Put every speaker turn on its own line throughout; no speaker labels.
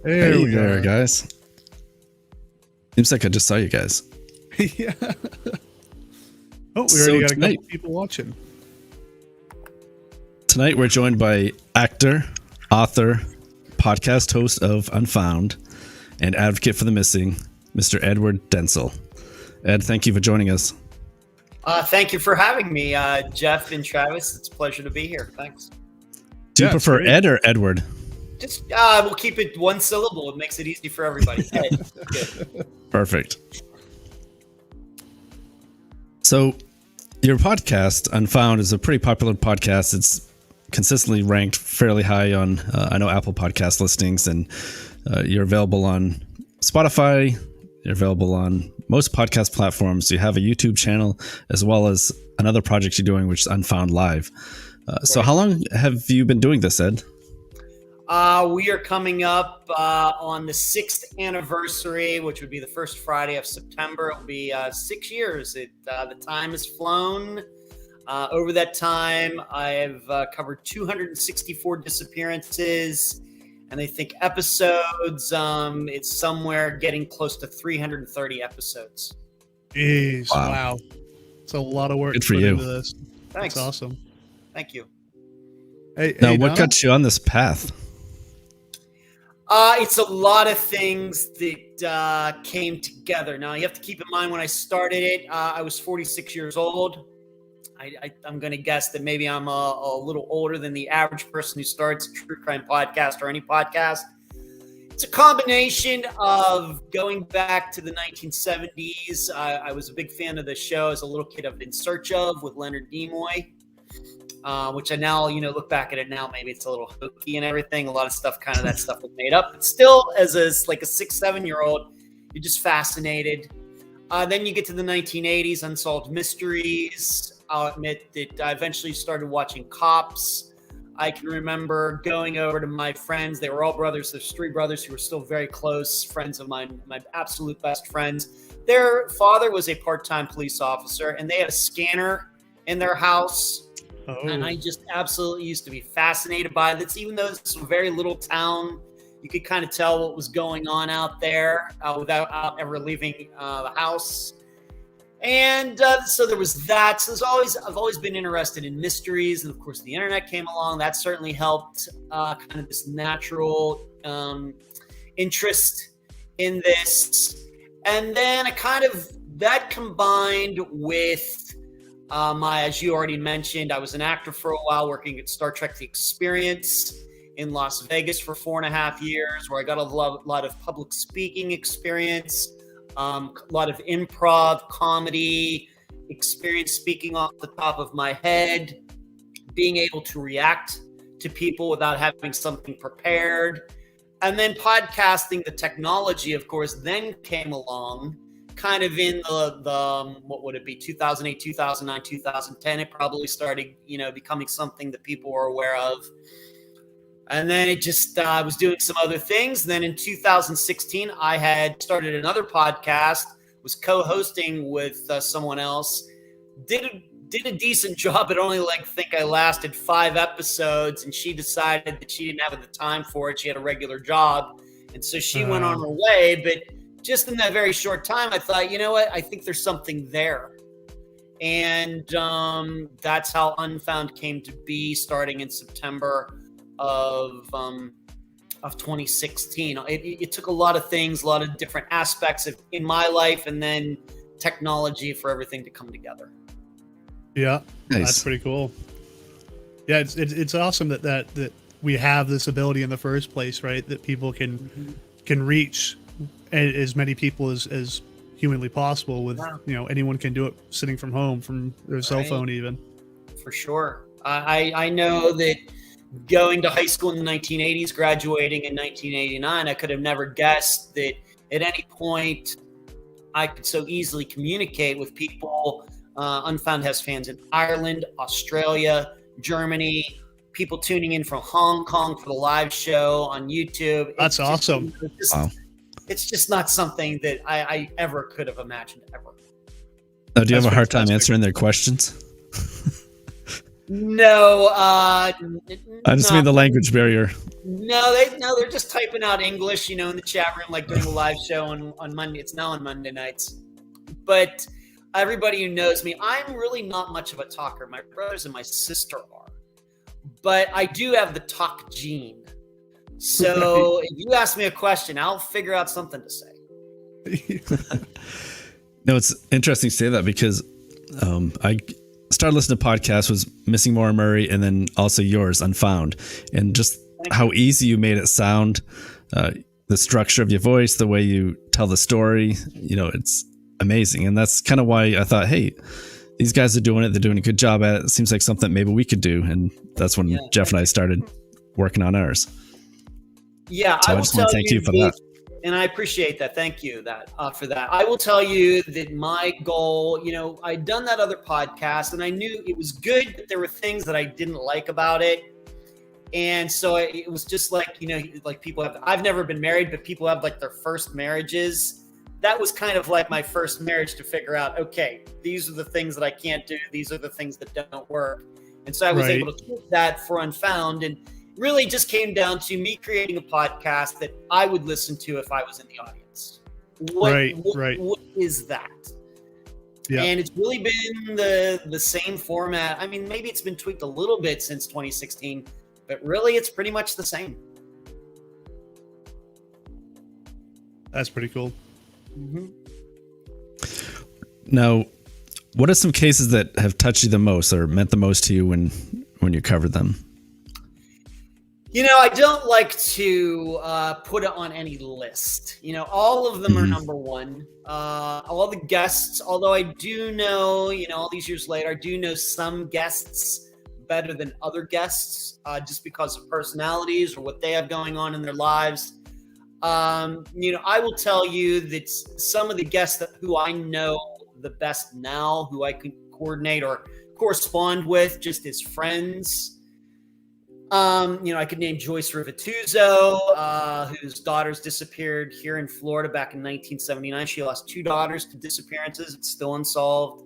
Hey there, guys. Seems like I just saw you guys.
Yeah. Oh, we
So
already got a
tonight-
couple people watching.
Tonight we're joined by actor, author, podcast host of Unfound, and advocate for the missing, Mr. Edward Dentzel. Ed, thank you for joining us.
Thank you for having me, Jeff and Travis. It's a pleasure to be here. Thanks.
Do you
Yeah, it's
prefer
great.
Ed or Edward?
Just we'll keep it one syllable. It makes it easy for everybody. Ed. Good.
Perfect. So, your podcast, Unfound, is a pretty popular podcast. It's consistently ranked fairly high on, I know, Apple Podcast listings, and you're available on Spotify. You're available on most podcast platforms. You have a YouTube channel, as well as another project you're doing, which is Unfound Live. So how long have you been doing this, Ed?
We are coming up on the 6th anniversary, which would be the first Friday of September. It will be 6 years. The time has flown. Over that time, I have covered 264 disappearances, and I think episodes, it's somewhere getting close to 330 episodes.
Jeez,
Wow.
wow. It's a lot of work
Good for
put
you.
into this.
Thanks.
That's awesome.
Thank you.
Hey,
Now,
hey,
what
Donna?
got you on this path?
It's a lot of things that came together. Now, you have to keep in mind when I started it, I was 46 years old. I'm going to guess that maybe I'm a little older than the average person who starts a true crime podcast or any podcast. It's a combination of going back to the 1970s. I was a big fan of the show as a little kid of In Search Of with Leonard Nimoy. Which I now, look back at it now, maybe it's a little hokey and everything. A lot of stuff, kind of that stuff was made up. But still, as a 6-7-year-old, you're just fascinated. Then you get to the 1980s, Unsolved Mysteries. I'll admit that I eventually started watching Cops. I can remember going over to my friends. They were all brothers. There's 3 brothers who were still very close friends of mine, my absolute best friends. Their father was a part-time police officer, and they had a scanner in their house.
Oh,
And I just absolutely used to be fascinated by this. Even though it's a very little town, you could kind of tell what was going on out there without ever leaving the house. And so there was that. So I've always been interested in mysteries. And of course, the internet came along. That certainly helped kind of this natural interest in this. And then that combined with as you already mentioned, I was an actor for a while working at Star Trek The Experience in Las Vegas for 4.5 years, where I got a lot of public speaking experience, a lot of improv, comedy experience, speaking off the top of my head, being able to react to people without having something prepared. And then podcasting, the technology, of course, then came along. Kind of in the what would it be, 2008, 2009, 2010, it probably started, becoming something that people were aware of. And then it just, I was doing some other things. Then in 2016, I had started another podcast, was co-hosting with someone else, did a decent job, but only think I lasted 5 episodes, and she decided that she didn't have the time for it. She had a regular job. And so she went on her way, but just in that very short time, I thought, you know what? I think there's something there. And that's how Unfound came to be, starting in September of 2016. It took a lot of things, a lot of different aspects in my life, and then technology for everything to come together.
yeah,
Nice.
that's pretty cool. Yeah, it's awesome that we have this ability in the first place, right? That people can reach as many people as humanly possible with, anyone can do it sitting from home, from their cell phone even.
For sure. I know that going to high school in the 1980s, graduating in 1989, I could have never guessed that at any point I could so easily communicate with people. Unfound has fans in Ireland, Australia, Germany, people tuning in from Hong Kong for the live show on YouTube.
That's awesome.
Wow.
It's just not something that I ever could have imagined ever.
Do you have
That's
a hard time
fantastic.
answering their questions?
No,
I just mean the language barrier.
No, they're just typing out English, in the chat room, like during the live show on Monday. It's now on Monday nights. But everybody who knows me, I'm really not much of a talker. My brothers and my sister are. But I do have the talk gene. So if you ask me a question, I'll figure out something to say.
No, it's interesting to say that because I started listening to podcasts, was Missing Maura Murray, and then also yours, Unfound. And just how easy you made it sound, the structure of your voice, the way you tell the story, it's amazing. And that's kind of why I thought, hey, these guys are doing it. They're doing a good job at it. It seems like something maybe we could do. And that's when Jeff and I started working on ours.
Yeah,
so I just want to thank you for that.
And I appreciate that. Thank you for that. I will tell you that my goal, I'd done that other podcast and I knew it was good, but there were things that I didn't like about it. And so it was just like, like people have, I've never been married, but people have like their first marriages. That was kind of like my first marriage to figure out, okay, these are the things that I can't do. These are the things that don't work. And so I was able to keep that for Unfound, and really just came down to me creating a podcast that I would listen to if I was in the audience. What is that? Yeah. And it's really been the same format. I mean, maybe it's been tweaked a little bit since 2016, but really it's pretty much the same.
That's pretty cool.
Mm-hmm.
Now, what are some cases that have touched you the most or meant the most to you when you covered them?
I don't like to put it on any list. All of them are number one. All the guests, although I do know, all these years later, I do know some guests better than other guests just because of personalities or what they have going on in their lives. I will tell you that some of the guests who I know the best now, who I can coordinate or correspond with just as friends. I could name Joyce Rivatuzo, whose daughters disappeared here in Florida back in 1979. She lost 2 daughters to disappearances. It's still unsolved.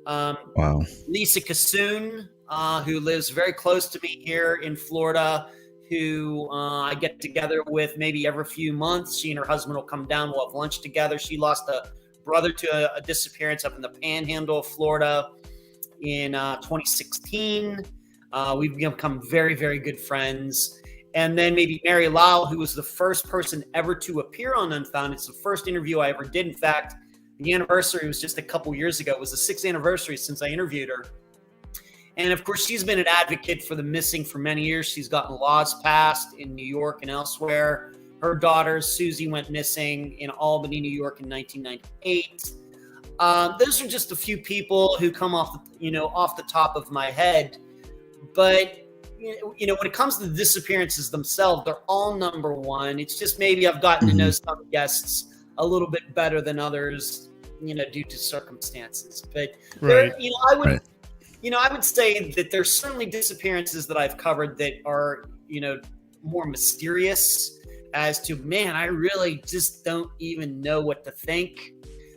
Wow.
Lisa Kassoon, who lives very close to me here in Florida, who I get together with maybe every few months. She and her husband will come down. We'll have lunch together. She lost a brother to a disappearance up in the Panhandle of Florida in 2016. We've become very, very good friends. And then maybe Mary Lau, who was the first person ever to appear on Unfound. It's the first interview I ever did. In fact, the anniversary was just a couple years ago. It was the 6th anniversary since I interviewed her. And of course, she's been an advocate for the missing for many years. She's gotten laws passed in New York and elsewhere. Her daughter, Susie, went missing in Albany, New York in 1998. Those are just a few people who come off the top of my head. But, when it comes to the disappearances themselves, they're all number one. It's just maybe I've gotten to know some guests a little bit better than others, due to circumstances. But, I would say that there's certainly disappearances that I've covered that are, more mysterious as to, man, I really just don't even know what to think.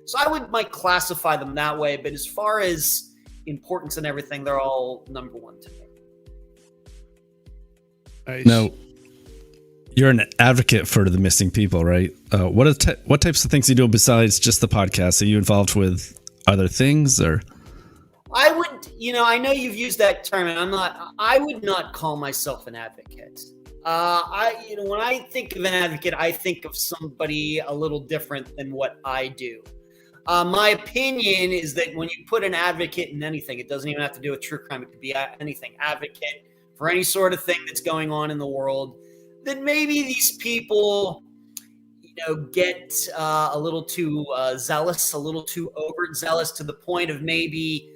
So I might classify them that way. But as far as importance and everything, they're all number one to me.
Nice.
Now, you're an advocate for the missing people, right? What types of things are you doing besides just the podcast? Are you involved with other things, or?
I would, I know you've used that term, and I would not call myself an advocate. When I think of an advocate, I think of somebody a little different than what I do. My opinion is that when you put an advocate in anything, it doesn't even have to do with true crime. It could be anything, advocate for any sort of thing that's going on in the world, then maybe these people, get a little too zealous, a little too overzealous to the point of maybe,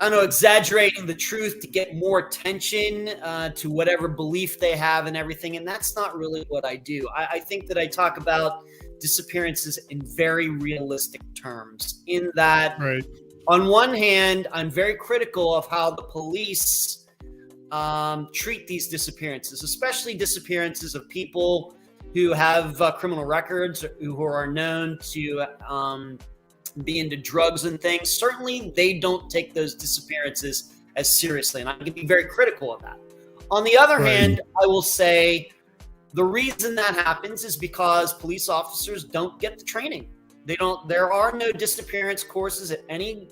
exaggerating the truth to get more attention to whatever belief they have and everything. And that's not really what I do. I think that I talk about disappearances in very realistic terms, in that on one hand, I'm very critical of how the police treat these disappearances, especially disappearances of people who have criminal records, who are known to be into drugs and things. Certainly, they don't take those disappearances as seriously, and I can be very critical of that. On the other hand, I will say the reason that happens is because police officers don't get the training. There are no disappearance courses at any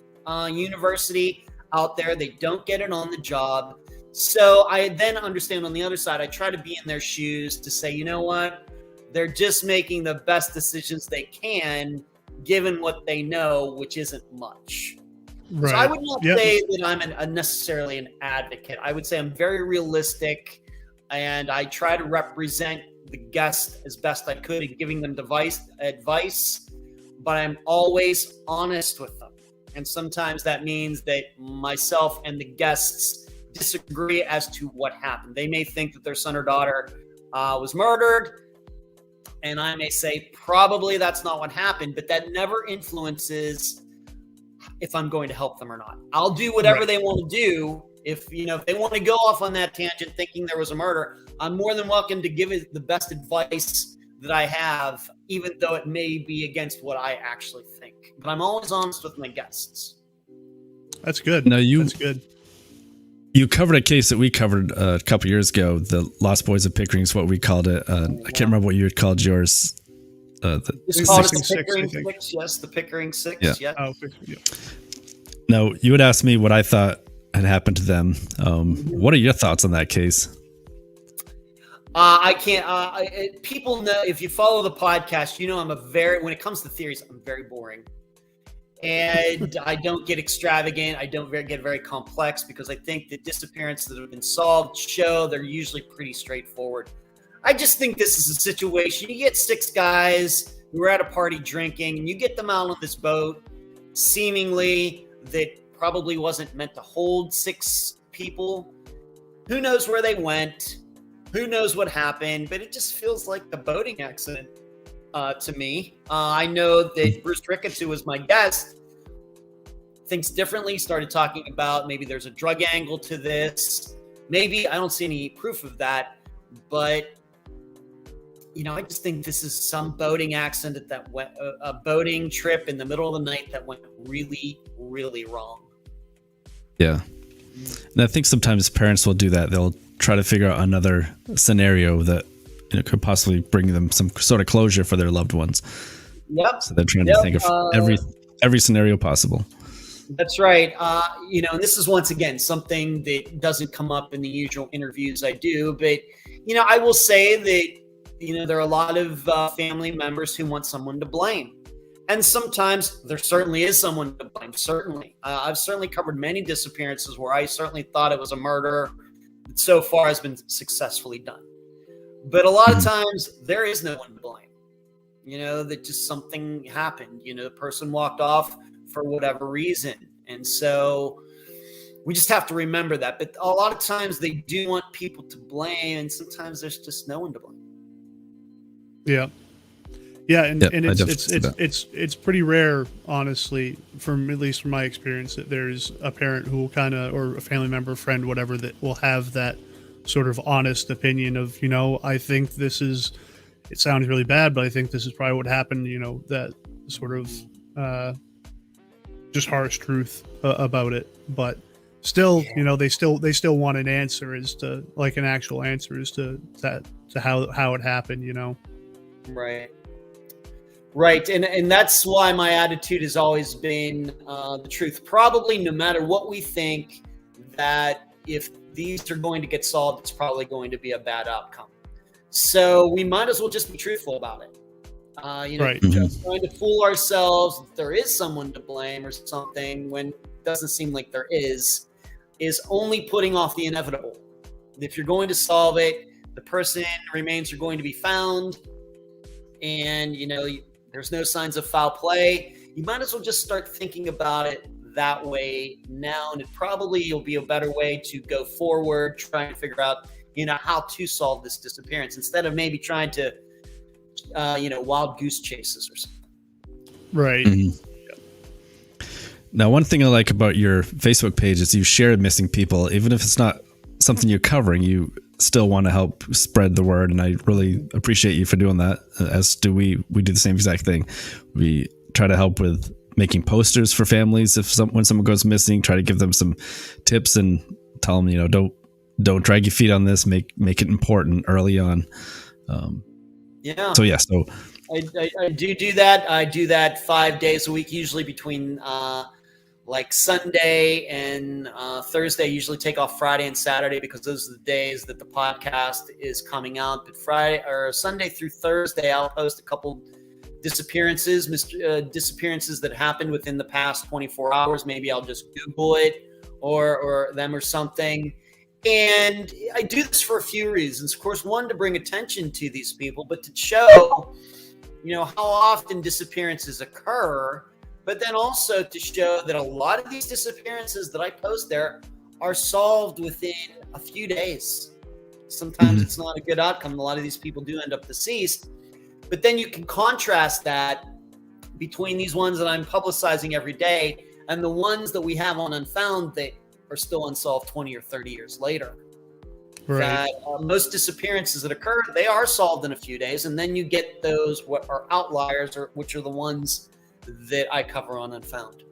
university out there. They don't get it on the job. So I then understand on the other side, I try to be in their shoes to say, you know what? They're just making the best decisions they can, given what they know, which isn't much. Right. So I would not say that I'm necessarily an advocate. I would say I'm very realistic, and I try to represent the guest as best I could in giving them advice, but I'm always honest with them. And sometimes that means that myself and the guests disagree as to what happened. They may think that their son or daughter was murdered, and I may say probably that's not what happened, but that never influences if I'm going to help them or not. I'll do whatever they want to do. If they want to go off on that tangent thinking there was a murder, I'm more than welcome to give it the best advice that I have, even though it may be against what I actually think. But I'm always honest with my guests.
That's good. That's good.
You covered a case that we covered a couple years ago. The Lost Boys of Pickering is what we called it. I can't remember what you had called yours.
Just called it the Pickering Six. Yes, the Pickering Six. Yeah. Yes.
Oh, yeah.
Now, you had asked me what I thought had happened to them. What are your thoughts on that case?
I can't. People know, if you follow the podcast, when it comes to theories, I'm very boring. And I don't get extravagant. I don't get very complex, because I think the disappearances that have been solved show they're usually pretty straightforward. I just think this is a situation. You get 6 guys who are at a party drinking, and you get them out on this boat, seemingly that probably wasn't meant to hold 6 people. Who knows where they went? Who knows what happened? But it just feels like the boating accident to me. I know that Bruce Ricketts, who was my guest, thinks differently. Started talking about maybe there's a drug angle to this. Maybe. I don't see any proof of that. But I just think this is some boating accident that went, a boating trip in the middle of the night that went really, really wrong.
Yeah. And I think sometimes parents will do that. They'll try to figure out another scenario that could possibly bring them some sort of closure for their loved ones.
Yep.
So they're trying to think of every scenario possible.
That's right. And this is once again something that doesn't come up in the usual interviews I do, but I will say that there are a lot of family members who want someone to blame. And sometimes there certainly is someone to blame, certainly. I've certainly covered many disappearances where I certainly thought it was a murder that so far has been successfully done. But a lot of times there is no one to blame. That just something happened. The person walked off for whatever reason. And so we just have to remember that. But a lot of times they do want people to blame, and sometimes there's just no one to blame.
Yeah. Yeah, and it's pretty rare, honestly, at least from my experience, that there's a parent who will or a family member, friend, whatever, that will have that sort of honest opinion of, I think this is, it sounds really bad, but I think this is probably what happened, that sort of just harsh truth about it. But still, they still want an answer as to, like, an actual answer as to how it happened,
Right. Right. And that's why my attitude has always been the truth. Probably no matter what we think, that if these are going to get solved, it's probably going to be a bad outcome. So we might as well just be truthful about it.
Right.
Just trying to fool ourselves that there is someone to blame or something when it doesn't seem like there is only putting off the inevitable. If you're going to solve it, the person remains are going to be found, and there's no signs of foul play. You might as well just start thinking about it that way now, and it probably will be a better way to go forward, trying to figure out, how to solve this disappearance instead of maybe trying to, wild goose chases or something.
Right.
Mm-hmm. Now, one thing I like about your Facebook page is you share missing people, even if it's not something you're covering, you still want to help spread the word, and I really appreciate you for doing that, as do we. We do the same exact thing. We try to help with making posters for families when someone goes missing. Try to give them some tips and tell them, don't drag your feet on this. Make it important early on. So
I do that. I do that 5 days a week, usually between like Sunday and Thursday. I usually take off Friday and Saturday because those are the days that the podcast is coming out. But Friday or Sunday through Thursday, I'll post a couple disappearances that happened within the past 24 hours. Maybe I'll just Google it or them or something. And I do this for a few reasons. Of course, one, to bring attention to these people, but to show, how often disappearances occur, but then also to show that a lot of these disappearances that I post there are solved within a few days. Sometimes it's not a good outcome. A lot of these people do end up deceased. But then you can contrast that between these ones that I'm publicizing every day and the ones that we have on Unfound that are still unsolved 20 or 30 years later. Right. That most disappearances that occur, they are solved in a few days. And then you get those what are outliers, which are the ones that I cover on Unfound.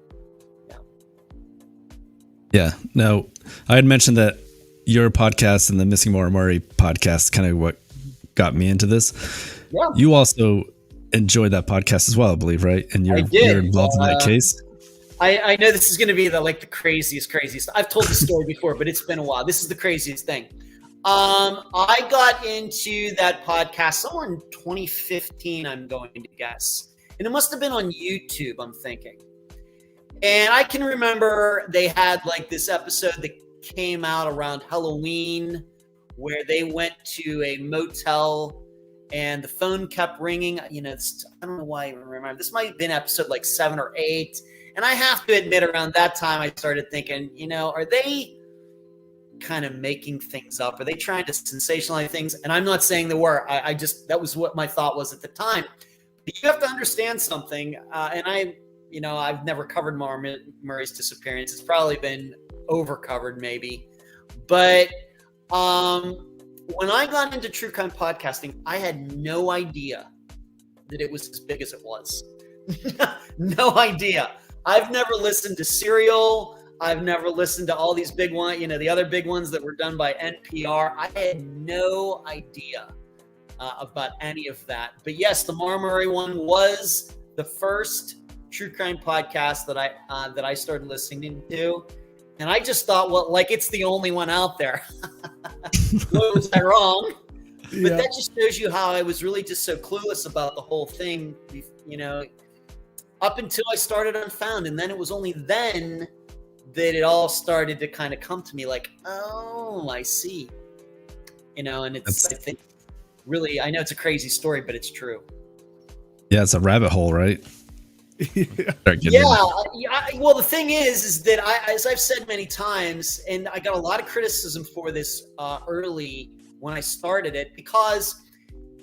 Yeah. Now, I had mentioned that your podcast and the Missing Maura Murray podcast kind of what got me into this. Yeah. You also enjoyed that podcast as well, I believe, right? And you're involved in that case.
I know this is going to be the craziest. I've told this story before, but it's been a while. This is the craziest thing. I got into that podcast somewhere in 2015, I'm going to guess. And it must have been on YouTube, I'm thinking. And I can remember they had this episode that came out around Halloween where they went to a motel and the phone kept ringing. I don't know why I remember. This might have been episode 7 or 8. And I have to admit, around that time, I started thinking, are they kind of making things up? Are they trying to sensationalize things? And I'm not saying they were. I just, that was what my thought was at the time. But you have to understand something. And I've never covered Maura Murray's disappearance. It's probably been over-covered maybe. But when I got into true crime podcasting, I had no idea that it was as big as it was. No idea. I've never listened to Serial. I've never listened to all these big ones, the other big ones that were done by NPR. I had no idea about any of that. But yes, the Maura Murray one was the first true crime podcast that I started listening to. And I just thought, it's the only one out there. Was I wrong? But that just shows you how I was really just so clueless about the whole thing, up until I started Unfound. And then it was only then that it all started to kind of come to me oh, I see. And it's, I think, really, I know it's a crazy story, but it's true.
Yeah, it's a rabbit hole, right?
Well, the thing is that as I've said many times, and I got a lot of criticism for this early when I started it, because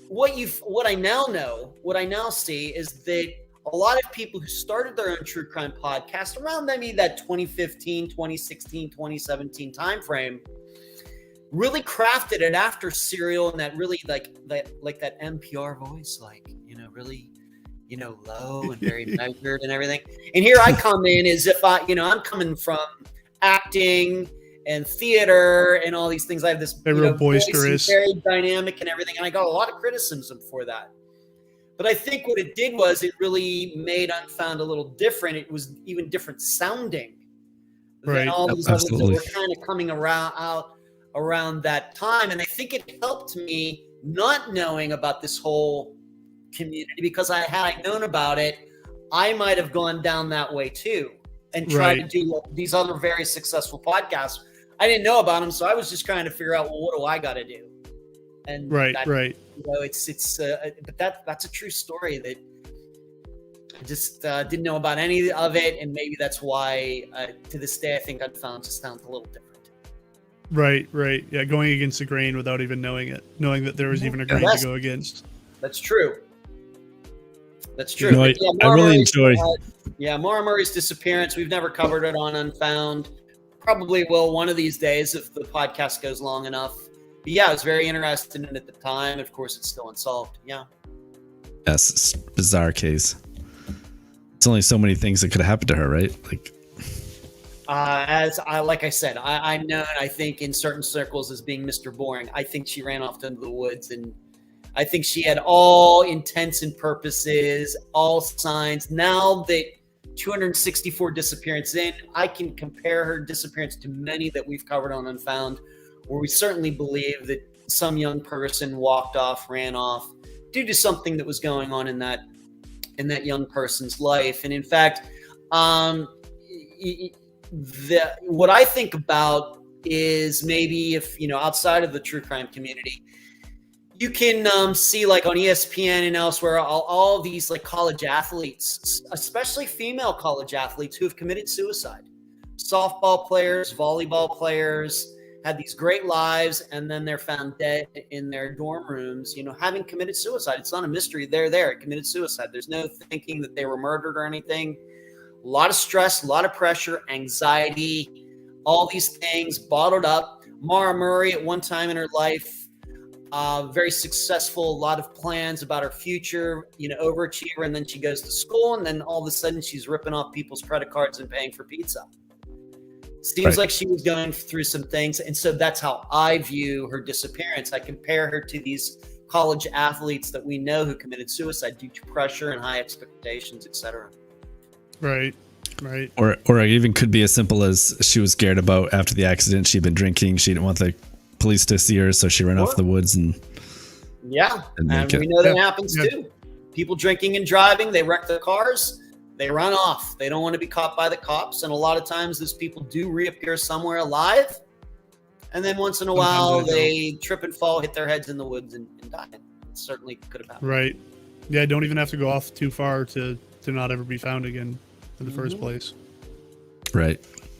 what I now see is that a lot of people who started their own true crime podcast around maybe that 2015, 2016, 2017 timeframe really crafted it after Serial and that really that NPR voice, really, low and very measured and everything. And here I come in as if I'm coming from acting and theater and all these things. I have this
real boisterous,
very dynamic and everything. And I got a lot of criticism for that. But I think what it did was it really made Unfound a little different. It was even different sounding than all these others that were kind of coming around that time. And I think it helped me not knowing about this whole community, because had I known about it, I might have gone down that way too and tried to do these other very successful podcasts. I didn't know about them, so I was just trying to figure out, what do I got to do? And but that's a true story that I just didn't know about any of it, and maybe that's why to this day I think Unfound just sounds a little different.
Right. Yeah, going against the grain without even knowing that there was even a grain to go against.
That's true. I
really enjoy.
Maura Murray's disappearance. We've never covered it on Unfound. Probably will one of these days if the podcast goes long enough. But yeah, I was very interested in it at the time. Of course, it's still unsolved. Yeah.
Yes, it's a bizarre case. it's only so many things that could happen to her, right? Like,
like I said, I'm known, I think, in certain circles as being Mr. Boring. I think she ran off into the woods, and I think she had all intents and purposes, all signs. Now that 264 disappearances in, I can compare her disappearance to many that we've covered on Unfound, where we certainly believe that some young person walked off, ran off, due to something that was going on in that young person's life. And in fact, what I think about is maybe if, outside of the true crime community, you can see like on ESPN and elsewhere, all of these like college athletes, especially female college athletes who have committed suicide. Softball players, volleyball players had these great lives, and then they're found dead in their dorm rooms, having committed suicide. It's not a mystery. They're there, committed suicide. There's no thinking that they were murdered or anything. A lot of stress, a lot of pressure, anxiety, all these things bottled up. Mara Murray at one time in her life, very successful, a lot of plans about her future, overachiever, and then she goes to school, and then all of a sudden she's ripping off people's credit cards and paying for pizza. Seems like she was going through some things, and so that's how I view her disappearance. I compare her to these college athletes that we know who committed suicide due to pressure and high expectations, etc.
Right.
Or it even could be as simple as she was scared about after the accident. She'd been drinking. She didn't want the police to see her, so she ran off the woods and
we know that happens too. People drinking and driving, they wreck their cars, they run off. They don't want to be caught by the cops, and a lot of times those people do reappear somewhere alive, and then once in a while they trip and fall, hit their heads in the woods, and die. It certainly could have happened.
Right. Yeah, don't even have to go off too far to not ever be found again in the first place.
Right.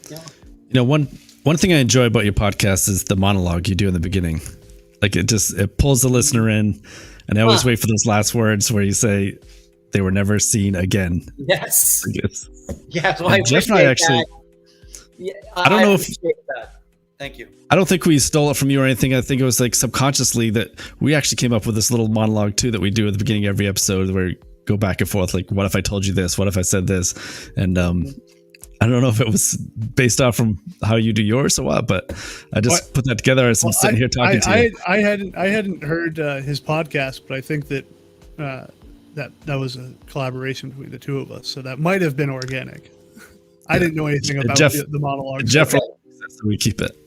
Yeah.
One thing I enjoy about your podcast is the monologue you do in the beginning. Like it pulls the listener in, and I always wait for those last words where you say they were never seen again.
Yes.
Yeah.
So
Jeff and I actually, I don't know if
that. Thank you.
I don't think we stole it from you or anything. I think it was like subconsciously that we actually came up with this little monologue too that we do at the beginning of every episode where we go back and forth. Like, what if I told you this? What if I said this? And I don't know if it was based off from how you do yours or what, but I just put that together as I'm sitting here talking to you.
I hadn't heard his podcast, but I think that that was a collaboration between the two of us, so that might have been organic. I didn't know anything about the monologue.
Jeff, so we keep it.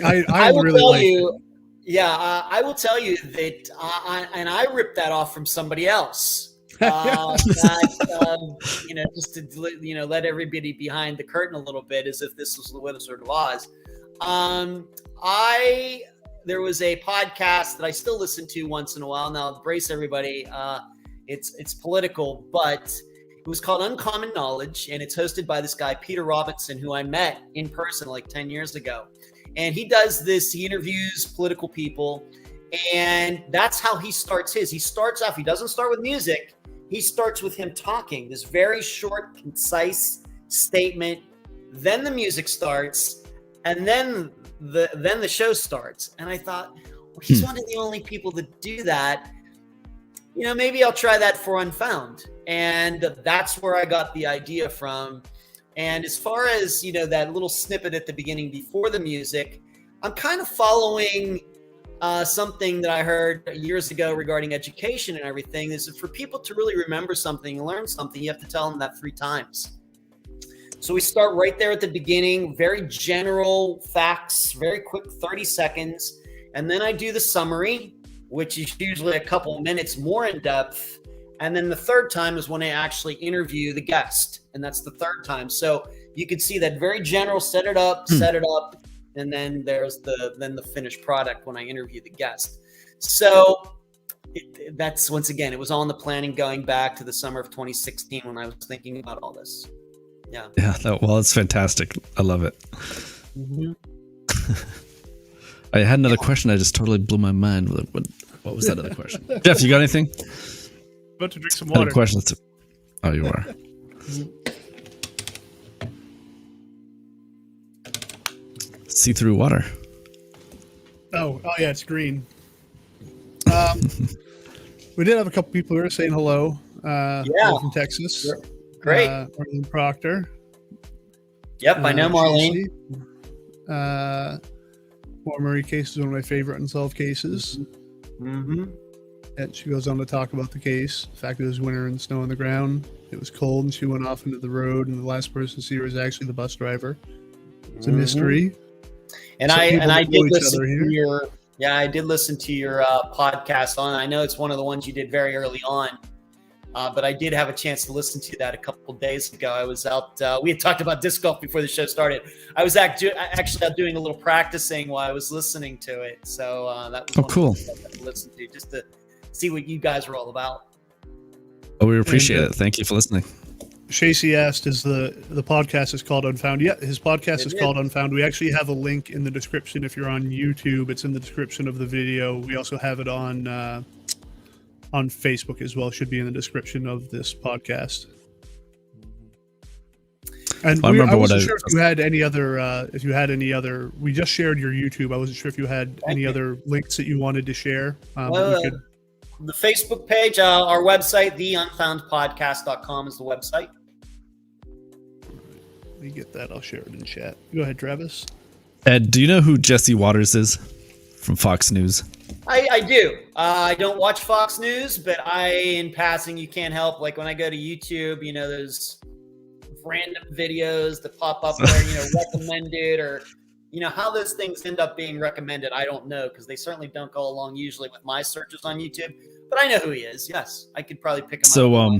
I will really
tell you. I will tell you that, I ripped that off from somebody else. Just to let everybody behind the curtain a little bit, as if this was the Wizard of Oz. There was a podcast that I still listen to once in a while. Now, brace everybody. It's political, but it was called Uncommon Knowledge, and it's hosted by this guy Peter Robinson, who I met in person like 10 years ago. And he does this. He interviews political people, and that's how he starts his. He starts off. He doesn't start with music. He starts with him talking, this very short, concise statement. Then the music starts, and then the show starts. And I thought, well, he's one of the only people that do that. Maybe I'll try that for Unfound. And that's where I got the idea from. And as far as, that little snippet at the beginning before the music, I'm kind of following something that I heard years ago regarding education and everything, is that for people to really remember something and learn something, you have to tell them that 3 times. So we start right there at the beginning, very general facts, very quick, 30 seconds. And then I do the summary, which is usually a couple of minutes more in depth. And then the third time is when I actually interview the guest. And that's the third time. So you can see that very general, set it up. And then there's the finished product when I interview the guest. So that's, once again, it was on the planning going back to the summer of 2016 when I was thinking about all this. Yeah.
Yeah. Well, it's fantastic. I love it.
Mm-hmm.
I had another question. I just totally blew my mind. What was that other question? Jeff, you got anything?
About to drink some water.
Questions. Oh, you are. See-through water.
Oh yeah, it's green. We did have a couple people here saying hello. From Texas.
Great.
Marlene Proctor.
Yep, I know Marlene.
Murray case is one of my favorite unsolved cases.
Mm-hmm.
And she goes on to talk about the case. The fact that it was winter and snow on the ground. It was cold and she went off into the road, and the last person to see her was actually the bus driver. It's a mystery.
And I did listen to your I did listen to your podcast on. I know it's one of the ones you did very early on, but I did have a chance to listen to that a couple of days ago. I was out. We had talked about disc golf before the show started. I was actually out doing a little practicing while I was listening to it. So that was
cool.
Of the things I listened to just to see what you guys were all about.
Oh, we appreciate it. Thank you for listening.
Shacey asked, "Is the podcast is called Unfound?" Yeah, his podcast is called Unfound. We actually have a link in the description if you're on YouTube. It's in the description of the video. We also have it on Facebook as well. Should be in the description of this podcast. And I wasn't sure if you had any other. We just shared your YouTube. I wasn't sure if you had any other links that you wanted to share.
The Facebook page, our website, theunfoundpodcast.com is the website.
Let me get that. I'll share it in chat. Go ahead, Travis.
Ed, do you know who Jesse Waters is from Fox News?
I do. I don't watch Fox News, but in passing, you can't help. Like when I go to YouTube, there's random videos that pop up there, recommended, or how those things end up being recommended, I don't know, because they certainly don't go along usually with my searches on YouTube. But I know who he is. Yes, I could probably pick him up.
So,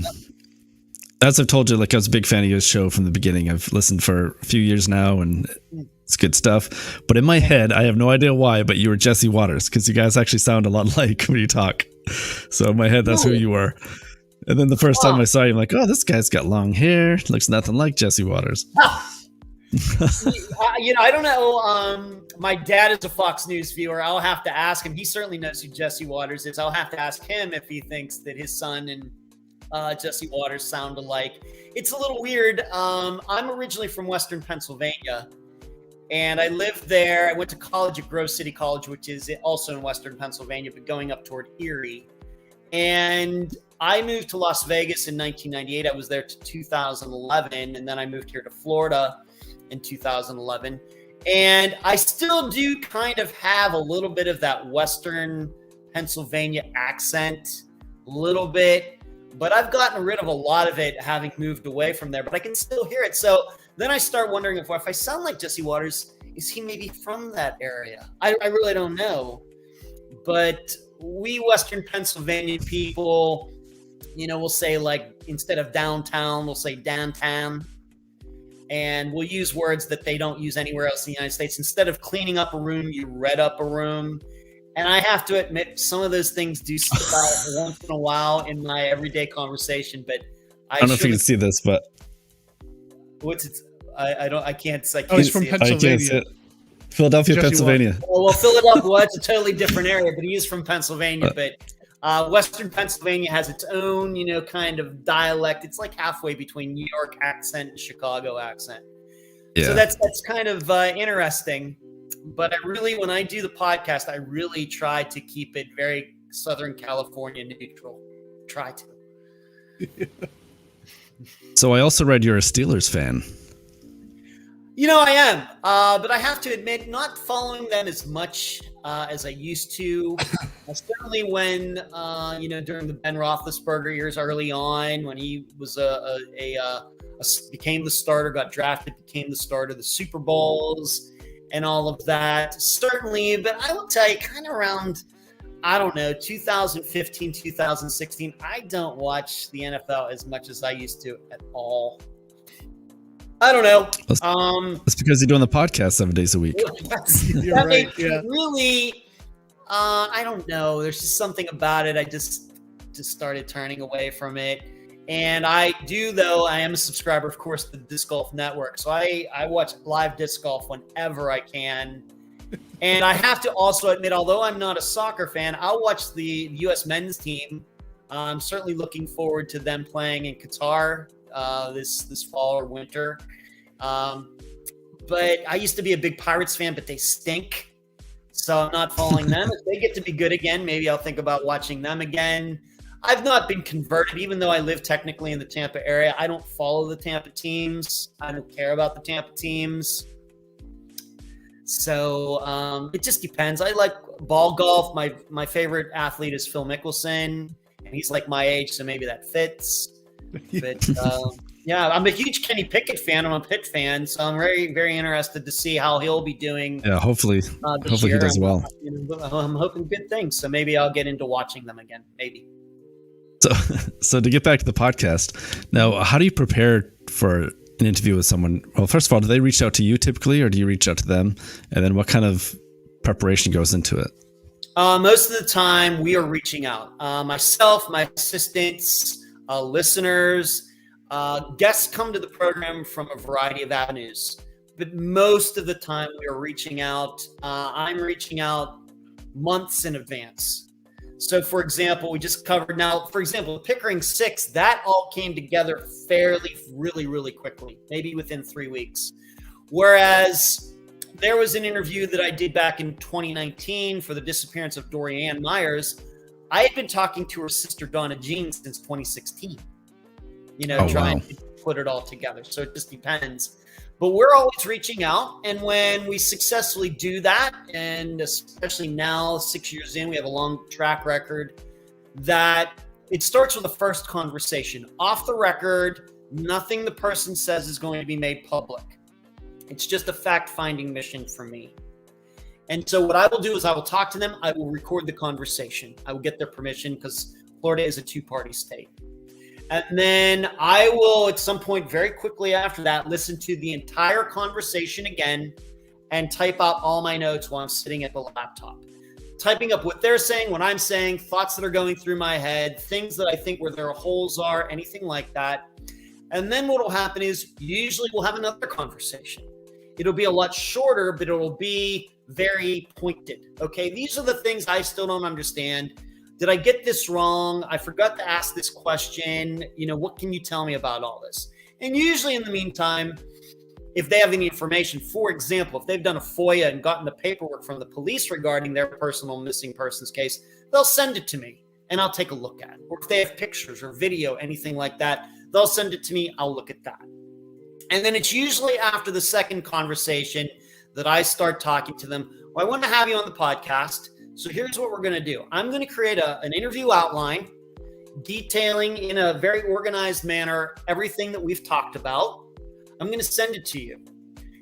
as I've told you, I was a big fan of your show from the beginning. I've listened for a few years now, and it's good stuff. But in my head, I have no idea why, but you were Jesse Waters, because you guys actually sound a lot alike when you talk. So in my head, that's who you were. And then the first time I saw you, I'm like, oh, this guy's got long hair. Looks nothing like Jesse Waters.
I don't know. My dad is a Fox News viewer. I'll have to ask him. He certainly knows who Jesse Waters is. I'll have to ask him if he thinks that his son and Jesse Waters sound alike. It's a little weird. I'm originally from Western Pennsylvania, and I lived there. I went to college at Grove City College, which is also in Western Pennsylvania, but going up toward Erie. And I moved to Las Vegas in 1998. I was there to 2011, and then I moved here to Florida in 2011. And I still do kind of have a little bit of that Western Pennsylvania accent, a little bit, but I've gotten rid of a lot of it having moved away from there, but I can still hear it. So then I start wondering if I sound like Jesse Waters, is he maybe from that area? I really don't know. But we Western Pennsylvania people, we'll say, like, instead of downtown, we'll say downtown. And we'll use words that they don't use anywhere else in the United States. Instead of cleaning up a room, you red up a room. And I have to admit, some of those things do slip out once in a while in my everyday conversation. But
I don't know if you can see this, but
what's it? I can't.
He's from Pennsylvania.
Philadelphia, Pennsylvania.
Well, Philadelphia, it's a totally different area, but he is from Pennsylvania. But Western Pennsylvania has its own, kind of dialect. It's like halfway between New York accent and Chicago accent. Yeah. So that's kind of interesting. But when I do the podcast, I really try to keep it very Southern California neutral. Try to.
So I also read you're a Steelers fan.
I am, but I have to admit, not following them as much as I used to. Certainly when, during the Ben Roethlisberger years early on, when he was became the starter, got drafted, became the starter, the Super Bowls and all of that. Certainly, but I will tell you, kind of around, 2015, 2016, I don't watch the NFL as much as I used to at all. I don't know.
That's because you're doing the podcast 7 days a week.
You're right. Yeah.
Really, I don't know. There's just something about it. I just started turning away from it. And I am a subscriber, of course, to the Disc Golf Network. So I watch live disc golf whenever I can. And I have to also admit, although I'm not a soccer fan, I'll watch the U.S. men's team. I'm certainly looking forward to them playing in Qatar this fall or winter. But I used to be a big Pirates fan, but they stink. So I'm not following them. If they get to be good again, maybe I'll think about watching them again. I've not been converted, even though I live technically in the Tampa area. I don't follow the Tampa teams. I don't care about the Tampa teams. So it just depends. I like ball golf. My favorite athlete is Phil Mickelson, and he's like my age, so maybe that fits. But yeah, I'm a huge Kenny Pickett fan. I'm a Pitt fan, so I'm very, very interested to see how he'll be doing.
Yeah, hopefully he does well.
I'm hoping good things. So maybe I'll get into watching them again. Maybe.
So to get back to the podcast, now, how do you prepare for an interview with someone? Well, first of all, do they reach out to you typically, or do you reach out to them? And then what kind of preparation goes into it?
Most of the time, we are reaching out. Myself, my assistants, listeners, guests come to the program from a variety of avenues. But most of the time, we are reaching out. I'm reaching out months in advance. So, for example, we just covered now, for example, Pickering 6, that all came together really, really quickly, maybe within 3 weeks. Whereas there was an interview that I did back in 2019 for the disappearance of Dorianne Myers. I had been talking to her sister, Donna Jean, since 2016, trying to put it all together. So it just depends. But we're always reaching out, and when we successfully do that, and especially now, 6 years in, we have a long track record, that it starts with a first conversation. Off the record, nothing the person says is going to be made public. It's just a fact-finding mission for me. And so what I will do is I will talk to them. I will record the conversation. I will get their permission because Florida is a two-party state. And then I will, at some point very quickly after that, listen to the entire conversation again and type out all my notes while I'm sitting at the laptop. Typing up what they're saying, what I'm saying, thoughts that are going through my head, things that I think where their holes are, anything like that. And then what will happen is usually we'll have another conversation. It'll be a lot shorter, but it'll be very pointed. Okay, these are the things I still don't understand. Did I get this wrong? I forgot to ask this question. What can you tell me about all this? And usually in the meantime, if they have any information, for example, if they've done a FOIA and gotten the paperwork from the police regarding their personal missing persons case, they'll send it to me and I'll take a look at it. Or if they have pictures or video, anything like that, they'll send it to me. I'll look at that. And then it's usually after the second conversation that I start talking to them. Well, I want to have you on the podcast. So here's what we're going to do. I'm going to create an interview outline detailing in a very organized manner everything that we've talked about. I'm going to send it to you.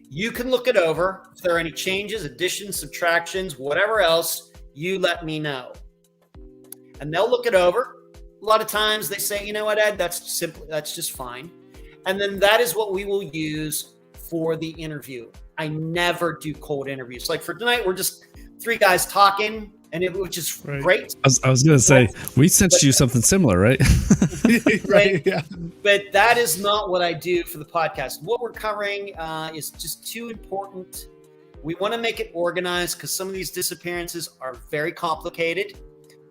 You can look it over. If there are any changes, additions, subtractions, whatever else, you let me know. And they'll look it over. A lot of times they say, you know what, Ed, that's just fine. And then that is what we will use for the interview. I never do cold interviews. Like for tonight, we're just 3 guys talking, which is great.
I was going to say, we sent you something similar, right?
Right. Yeah.
But that is not what I do for the podcast. What we're covering is just too important. We want to make it organized because some of these disappearances are very complicated.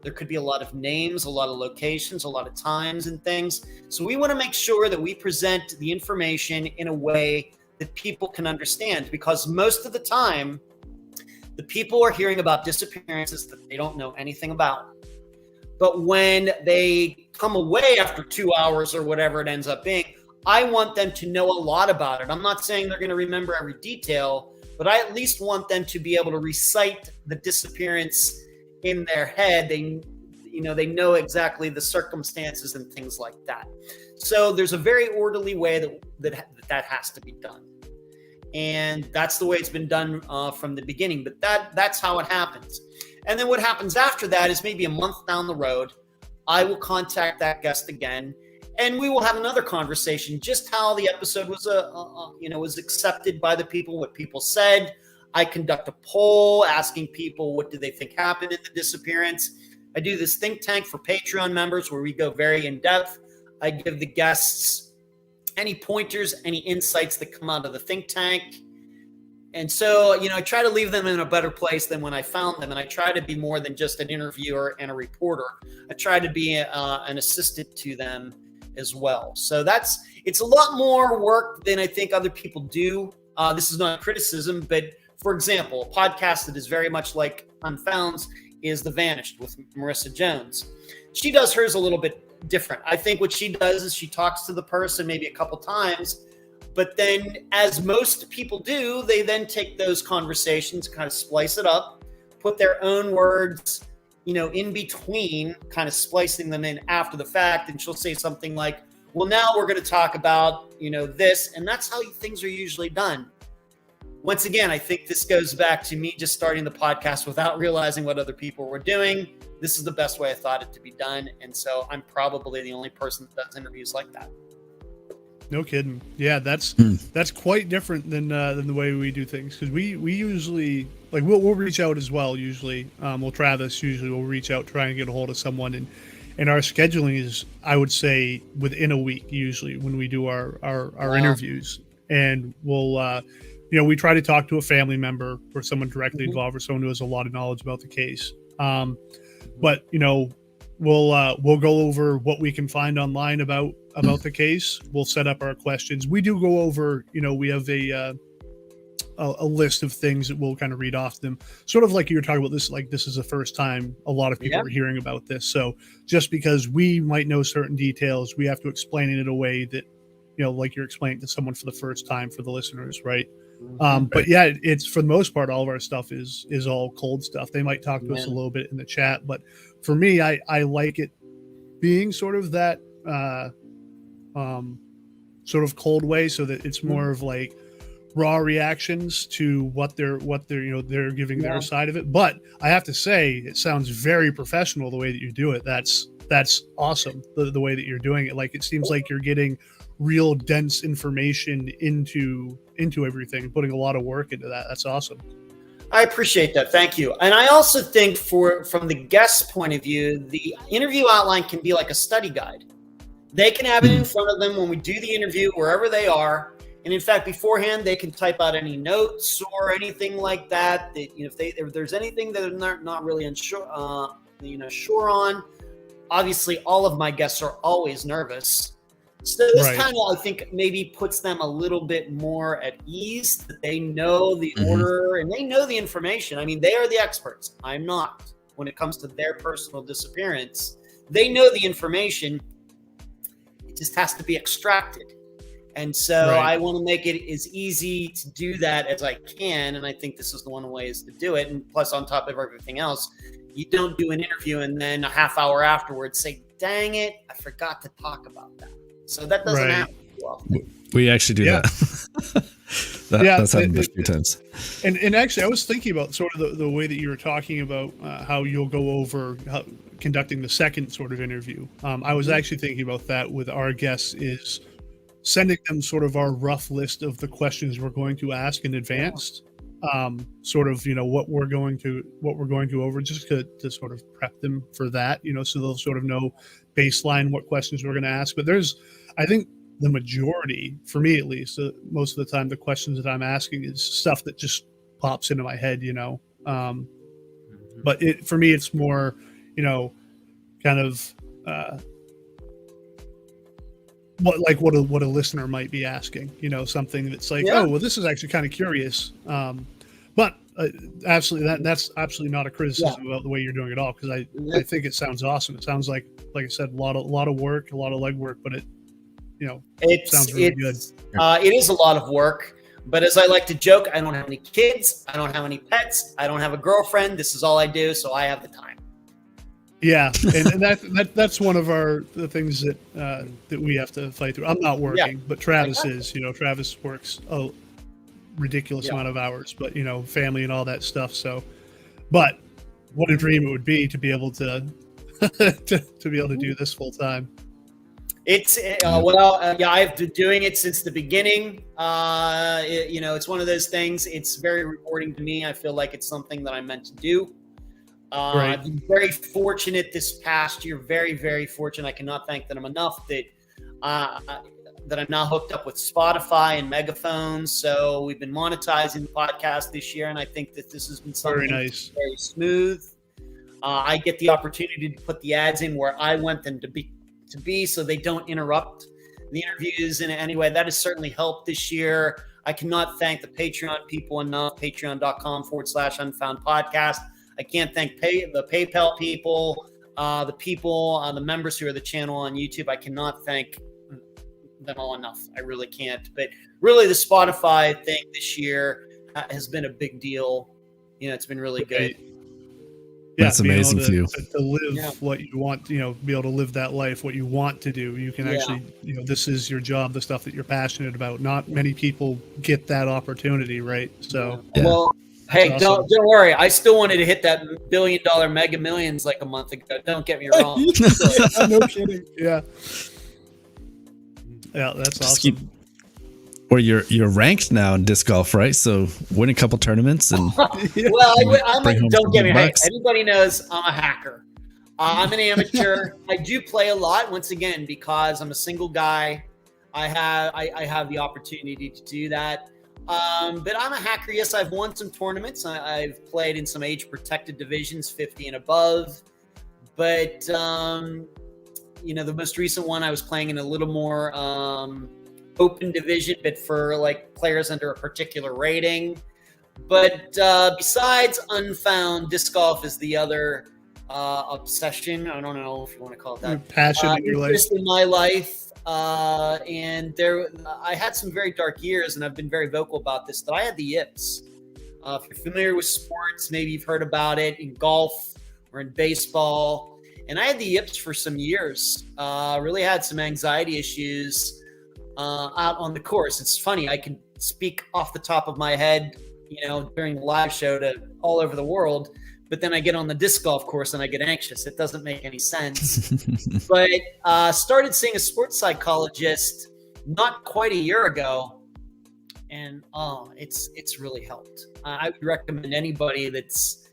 There could be a lot of names, a lot of locations, a lot of times and things. So we want to make sure that we present the information in a way that people can understand, because most of the time, the people are hearing about disappearances that they don't know anything about. But when they come away after 2 hours or whatever it ends up being, I want them to know a lot about it. I'm not saying they're going to remember every detail, but I at least want them to be able to recite the disappearance in their head. They know exactly the circumstances and things like that. So there's a very orderly way that has to be done. And that's the way it's been done from the beginning. But that's how it happens. And then what happens after that is maybe a month down the road, I will contact that guest again, and we will have another conversation, just how the episode was accepted by the people, what people said. I conduct a poll asking people what do they think happened in the disappearance. I do this think tank for Patreon members where we go very in depth. I give the guests any pointers, any insights that come out of the think tank. And so, I try to leave them in a better place than when I found them. And I try to be more than just an interviewer and a reporter. I try to be an assistant to them as well. So it's a lot more work than I think other people do. This is not criticism, but for example, a podcast that is very much like Unfound is The Vanished with Marissa Jones. She does hers a little bit different. I think what she does is she talks to the person maybe a couple times, but then, as most people do, they then take those conversations, kind of splice it up, put their own words, in between, kind of splicing them in after the fact. And she'll say something like, well, now we're going to talk about, this. And that's how things are usually done. Once again, I think this goes back to me just starting the podcast without realizing what other people were doing. This is the best way I thought it to be done. And so I'm probably the only person that does interviews like that.
No kidding. Yeah, that's quite different than the way we do things, because we usually, like, we'll reach out as well. Usually, Travis usually will reach out, try and get a hold of someone, and our scheduling is, I would say, within a week usually when we do our
Wow.
interviews, and we'll we try to talk to a family member or someone directly involved or someone who has a lot of knowledge about the case. But we'll go over what we can find online about the case. We'll set up our questions. We do go over, we have a list of things that we'll kind of read off them, sort of like you were talking about this, like this is the first time a lot of people are hearing about this. So just because we might know certain details, we have to explain it in a way that, like you're explaining to someone for the first time for the listeners. Right. But yeah, it's, for the most part, all of our stuff is all cold stuff. They might talk to us a little bit in the chat, but for me, I like it being sort of that, sort of cold way, so that it's more of like raw reactions to what they're giving their side of it. But I have to say, it sounds very professional the way that you do it. That's awesome, the way that you're doing it. Like, it seems like you're getting real dense information into everything, putting a lot of work into that. That's awesome.
I appreciate that. Thank you. And I also think from the guest's point of view, the interview outline can be like a study guide. They can have it in front of them when we do the interview, wherever they are. And in fact, beforehand, they can type out any notes or anything like that. If there's anything that they're not really unsure, sure on. Obviously, all of my guests are always nervous. So this kind of, I think, maybe puts them a little bit more at ease, that they know the order and they know the information. I mean, they are the experts. I'm not. When it comes to their personal disappearance, they know the information. It just has to be extracted. And so I want to make it as easy to do that as I can. And I think this is the one way is to do it. And plus, on top of everything else, you don't do an interview and then a half hour afterwards say, dang it, I forgot to talk about that. So that doesn't happen too often.
We actually do that. That's happened a few times.
And actually, I was thinking about sort of the way that you were talking about how you'll go over conducting the second sort of interview. I was actually thinking about that with our guests, is sending them sort of our rough list of the questions we're going to ask in advance. Sort of, what we're going to over, just to sort of prep them for that, so they'll sort of know baseline what questions we're going to ask. But I think the majority, for me at least, most of the time, the questions that I'm asking is stuff that just pops into my head, but for me, it's more, kind of, what a listener might be asking, something that's like, oh, well, this is actually kind of curious. But absolutely, that's absolutely not a criticism about the way you're doing it all, because I think it sounds awesome. It sounds like I said, a lot of work, a lot of legwork, but it sounds really good.
It is a lot of work, but as I like to joke, I don't have any kids, I don't have any pets, I don't have a girlfriend. This is all I do, so I have the time.
Yeah, and that's one of the things that we have to fight through. I'm not working, but Travis is. Travis works a ridiculous amount of hours, but family and all that stuff. So, but what a dream it would be to be able to to be able to do this full time.
It's I've been doing it since the beginning. It's one of those things. It's very rewarding to me. I feel like it's something that I'm meant to do. I've been very fortunate this past year, very, very fortunate. I cannot thank them enough that I'm now hooked up with Spotify and Megaphone. So we've been monetizing the podcast this year, and I think that this has been something very smooth. I get the opportunity to put the ads in where I want them to be, so they don't interrupt the interviews in any way. That has certainly helped this year. I cannot thank the Patreon people enough. Patreon.com/Unfound Podcast. I can't thank the PayPal people, the people, the members who are the channel on YouTube. I cannot thank them all enough. I really can't. But really, the Spotify thing this year has been a big deal. You know, it's been really good.
Yeah,
that's amazing for you
to live what you want, you know, be able to live that life, what you want to do. You can actually, you know, this is your job, the stuff that you're passionate about. Not many people get that opportunity, right? So,
well, hey,
awesome.
don't worry. I still wanted to hit that $1 billion Mega Millions like a month ago. Don't get me wrong.
No kidding. Yeah, that's awesome.
Or you're ranked now in disc golf, right? So win a couple tournaments and
Well, don't get me wrong. Everybody knows I'm a hacker. I'm an amateur. I do play a lot, once again, because I'm a single guy. I have the opportunity to do that. But I'm a hacker. Yes, I've won some tournaments. I've played in some age-protected divisions, 50 and above. But you know, the most recent one I was playing in a little more open division, but for like players under a particular rating. But besides Unfound, disc golf is the other obsession. I don't know if you want to call it that.
Passion in your life.
In my life. And I had some very dark years, and I've been very vocal about this, that I had the yips. If you're familiar with sports, maybe you've heard about it in golf or in baseball. And I had the yips for some years. Really had some anxiety issues out on the course. It's funny, I can speak off the top of my head, you know, during the live show to all over the world, but then I get on the disc golf course and I get anxious. It doesn't make any sense. But started seeing a sports psychologist not quite a year ago, and it's really helped. I would recommend anybody that's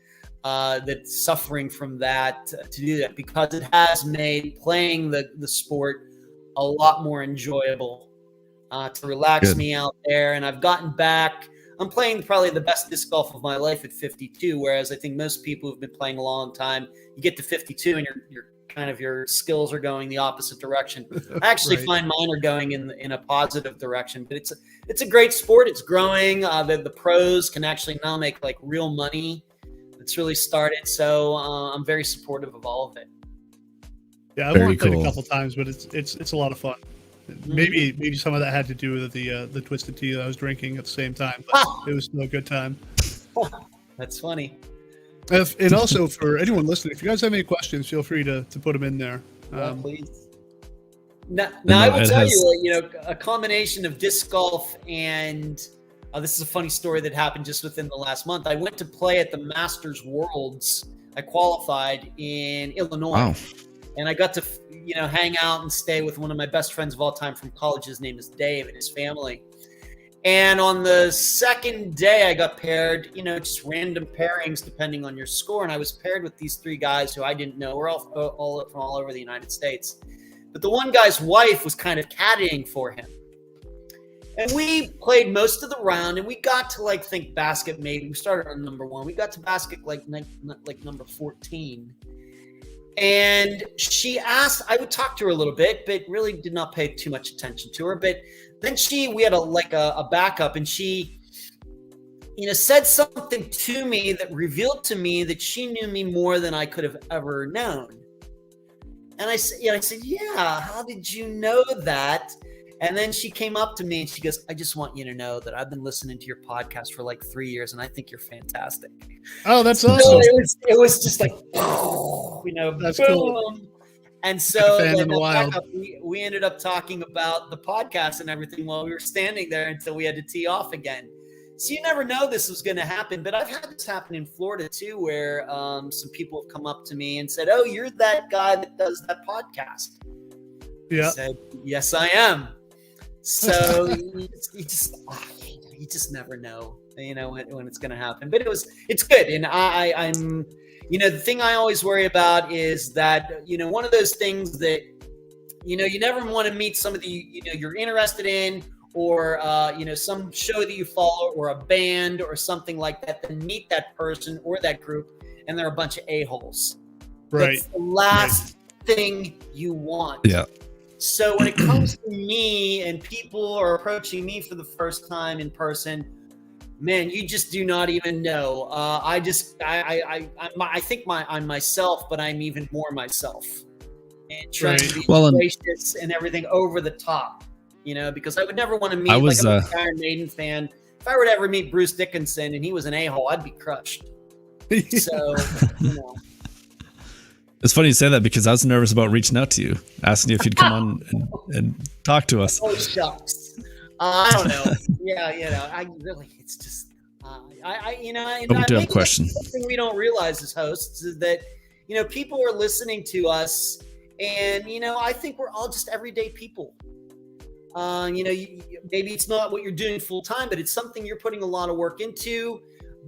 suffering from that to do that, because it has made playing the sport a lot more enjoyable, to relax me out there. And I've gotten back. I'm playing probably the best disc golf of my life at 52, whereas I think most people who've been playing a long time, you get to 52 and your skills are going the opposite direction. I actually find mine are going in a positive direction. But it's a great sport. It's growing. The pros can actually now make like real money. It's really started. So I'm very supportive of all of it.
Yeah, I've only played a couple times, but it's a lot of fun. Maybe some of that had to do with the twisted tea that I was drinking at the same time, but it was still a good time.
That's funny.
And also for anyone listening, if you guys have any questions, feel free to put them in there.
Please. Now I will tell you, a combination of disc golf and this is a funny story that happened just within the last month. I went to play at the Masters Worlds. I qualified in Illinois. Wow. And I got to, hang out and stay with one of my best friends of all time from college. His name is Dave, and his family. And on the second day, I got paired, just random pairings depending on your score. And I was paired with these three guys who I didn't know. We're all from all over the United States. But the one guy's wife was kind of caddying for him. And we played most of the round, and we got to think basket maybe. We started on number 1. We got to basket like number 14. And she asked, I would talk to her a little bit, but really did not pay too much attention to her. But then we had a backup, and she, said something to me that revealed to me that she knew me more than I could have ever known. And I said, yeah, how did you know that? And then she came up to me and she goes, I just want you to know that I've been listening to your podcast for 3 years, and I think you're fantastic.
Oh, that's awesome.
So it was just
that's
boom.
Cool.
And so
like
we ended up talking about the podcast and everything while we were standing there until we had to tee off again. So you never know this was going to happen. But I've had this happen in Florida too, where some people have come up to me and said, oh, you're that guy that does that podcast.
Yeah.
I said, yes, I am. So you just never know, when it's going to happen. But it's good. And I'm, the thing I always worry about is that, one of those things that, you never want to meet somebody, you're interested in, or, some show that you follow, or a band or something like that, then meet that person or that group, and they're a bunch of a-holes.
Right.
That's the last thing you want.
Yeah.
So when it comes to me and people are approaching me for the first time in person, Man, you just do not even know. I think I'm myself, but I'm even more myself, and trying to be gracious and everything over the top, because I would never want to meet. I'm a Iron Maiden fan. If I were to ever meet Bruce Dickinson and he was an a-hole, I'd be crushed. So,
It's funny you say that because I was nervous about reaching out to you, asking you if you'd come on and talk to us.
Oh, shucks. I don't know. It's just,
we do have a question.
Something we don't realize as hosts is that, people are listening to us, and, I think we're all just everyday people. Maybe it's not what you're doing full time, but it's something you're putting a lot of work into.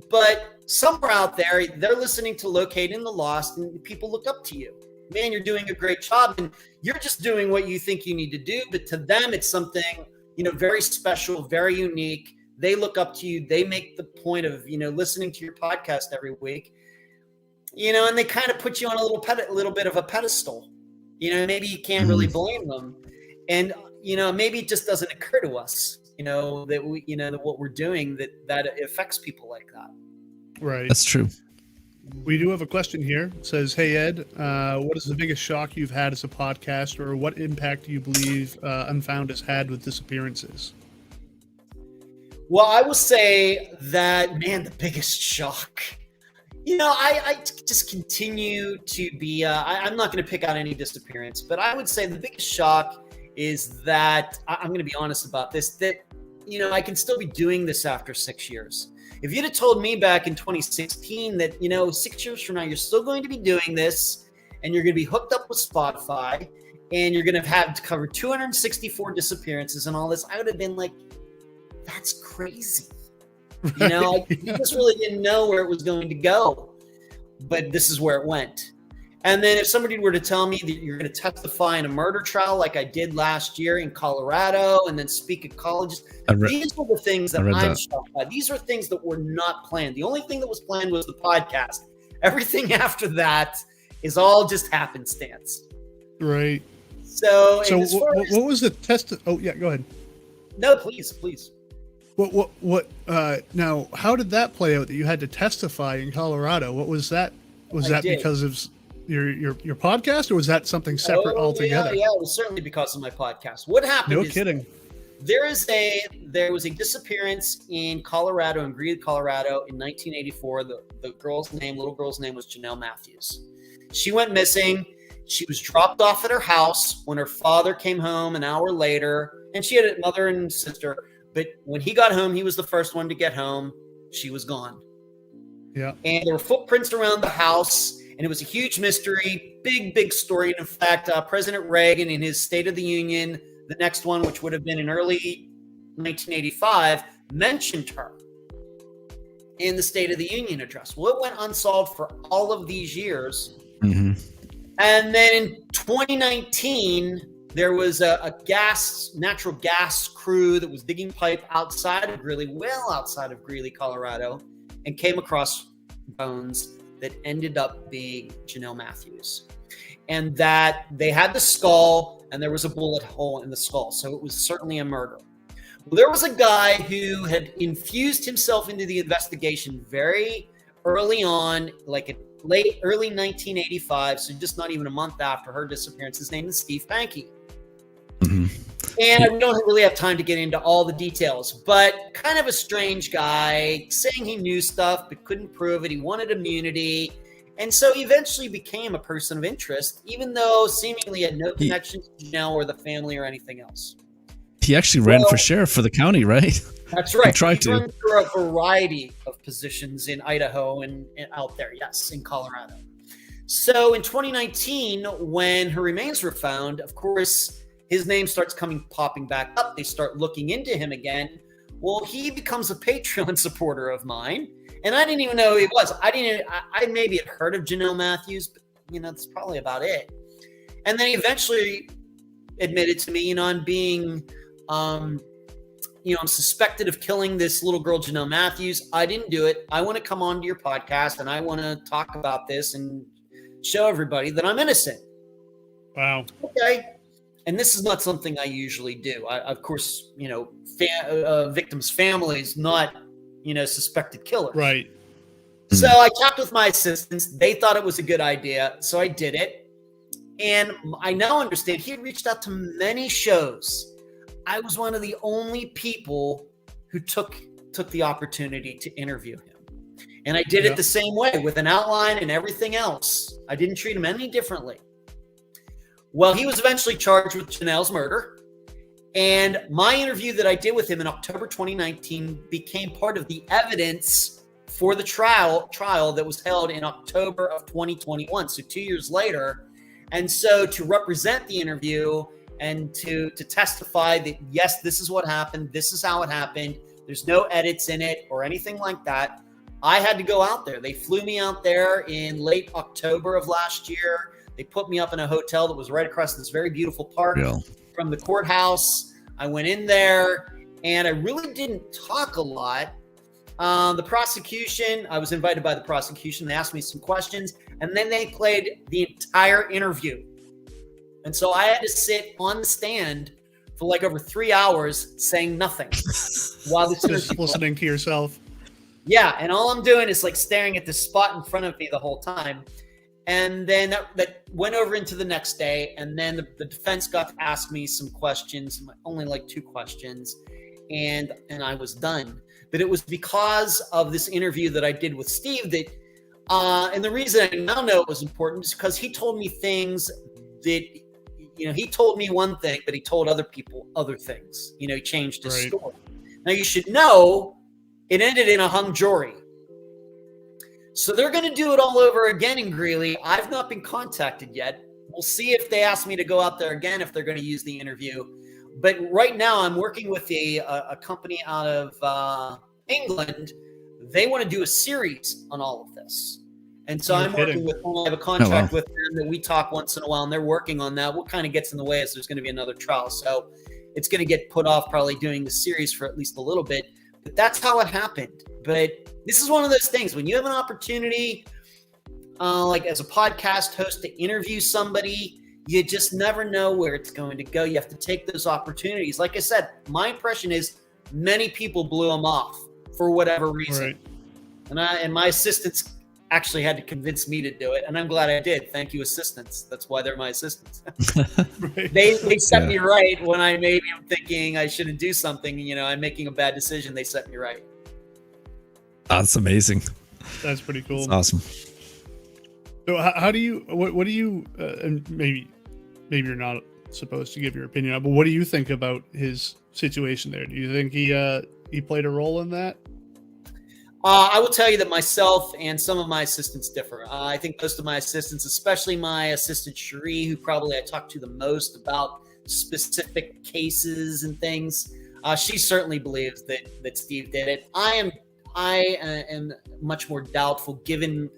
But somewhere out there, they're listening to Locating the Lost, and people look up to you. Man, you're doing a great job, and you're just doing what you think you need to do. But to them, it's something, very special, very unique. They look up to you. They make the point of, listening to your podcast every week, and they kind of put you on a little bit of a pedestal. Maybe you can't really blame them. And, maybe it just doesn't occur to us, that we, that what we're doing, that affects people like that.
Right.
That's true.
We do have a question here. It says, "Hey Ed, what is the biggest shock you've had as a podcaster, or what impact do you believe Unfound has had with disappearances?"
Well, I will say that, man, the biggest shock. I just continue to be. I'm not going to pick out any disappearance, but I would say the biggest shock is that I'm going to be honest about this. That I can still be doing this after 6 years. If you'd have told me back in 2016 that, 6 years from now, you're still going to be doing this and you're going to be hooked up with Spotify and you're going to have to cover 264 disappearances and all this, I would have been like, that's crazy. I just really didn't know where it was going to go, but this is where it went. And then if somebody were to tell me that you're going to testify in a murder trial like I did last year in Colorado and then speak at colleges, these are the things that I'm shocked by. These are things that were not planned. The only thing that was planned was the podcast. Everything after that is all just happenstance.
Right.
So
what was the test? Oh, yeah, go ahead.
No, please.
What, now, how did that play out that you had to testify in Colorado? What was that? Was that because of your podcast, or was that something separate altogether?
Yeah, it was certainly because of my podcast. What happened?
No kidding.
There was a disappearance in Colorado, in Greeley, Colorado, in 1984. The little girl's name was Janelle Matthews. She went missing. She was dropped off at her house when her father came home an hour later, and she had a mother and sister. But when he got home, he was the first one to get home. She was gone.
Yeah.
And there were footprints around the house. And it was a huge mystery, big story. And in fact, President Reagan in his State of the Union, the next one, which would have been in early 1985, mentioned her in the State of the Union address. Well, it went unsolved for all of these years. Mm-hmm. And then in 2019, there was a natural gas crew that was digging pipe outside of Greeley, Colorado, and came across bones that ended up being Janelle Matthews. And that they had the skull and there was a bullet hole in the skull. So it was certainly a murder. Well, there was a guy who had infused himself into the investigation very early on, like early 1985. So just not even a month after her disappearance. His name is Steve Pankey. Mm-hmm. And we don't really have time to get into all the details, but kind of a strange guy, saying he knew stuff but couldn't prove it. He wanted immunity. And so he eventually became a person of interest, even though seemingly had no connection to Janelle or the family or anything else.
He actually ran for sheriff for the county, right?
That's right.
He tried to.
Ran for a variety of positions in Idaho and out there, yes, in Colorado. So in 2019, when her remains were found, of course, his name starts popping back up. They start looking into him again. Well, he becomes a Patreon supporter of mine, and I didn't even know who he was. I maybe had heard of Janelle Matthews, but that's probably about it. And then he eventually admitted to me, I'm being, I'm suspected of killing this little girl, Janelle Matthews. I didn't do it. I want to come on to your podcast and I want to talk about this and show everybody that I'm innocent.
Wow.
Okay. And this is not something I usually do. Of course, victims' families not suspected killers.
Right.
So I talked with my assistants. They thought it was a good idea, so I did it. And I now understand he had reached out to many shows. I was one of the only people who took the opportunity to interview him. And I did it the same way with an outline and everything else. I didn't treat him any differently. Well, he was eventually charged with Janelle's murder. And my interview that I did with him in October 2019 became part of the evidence for the trial that was held in October of 2021. So 2 years later. And so to represent the interview and to testify that, yes, this is what happened. This is how it happened. There's no edits in it or anything like that. I had to go out there. They flew me out there in late October of last year. They put me up in a hotel that was right across this very beautiful park from the courthouse. I went in there and I really didn't talk a lot. The prosecution, I was invited by the prosecution. They asked me some questions and then they played the entire interview. And so I had to sit on the stand for like over 3 hours saying nothing while this
just listening to yourself.
Yeah, and all I'm doing is like staring at the spot in front of me the whole time. And then that went over into the next day, and then the defense got to ask me some questions, only like 2 questions, and I was done. But it was because of this interview that I did with Steve that, and the reason I now know it was important is because he told me things that, he told me one thing, but he told other people other things. He changed his story. Now you should know, it ended in a hung jury. So they're going to do it all over again in Greeley. I've not been contacted yet. We'll see if they ask me to go out there again, if they're going to use the interview. But right now I'm working with a company out of England. They want to do a series on all of this. And so I'm working with them. I have a contract with them that we talk once in a while, and they're working on that. What kind of gets in the way is there's going to be another trial. So it's going to get put off probably doing the series for at least a little bit. But that's how it happened. But this is one of those things when you have an opportunity, like as a podcast host, to interview somebody, you just never know where it's going to go. You have to take those opportunities. Like I said, my impression is many people blew them off for whatever reason. Right. And my assistants actually had to convince me to do it, and I'm glad I did. Thank you, assistants. That's why they're my assistants. They set me right when I maybe am thinking I shouldn't do something. I'm making a bad decision. They set me right.
That's amazing.
That's pretty cool.
That's awesome.
So how do you? What do you? And maybe you're not supposed to give your opinion on, but what do you think about his situation there? Do you think he played a role in that?
I will tell you that myself and some of my assistants differ. I think most of my assistants, especially my assistant Cherie, who probably I talk to the most about specific cases and things, she certainly believes that Steve did it. I am much more doubtful given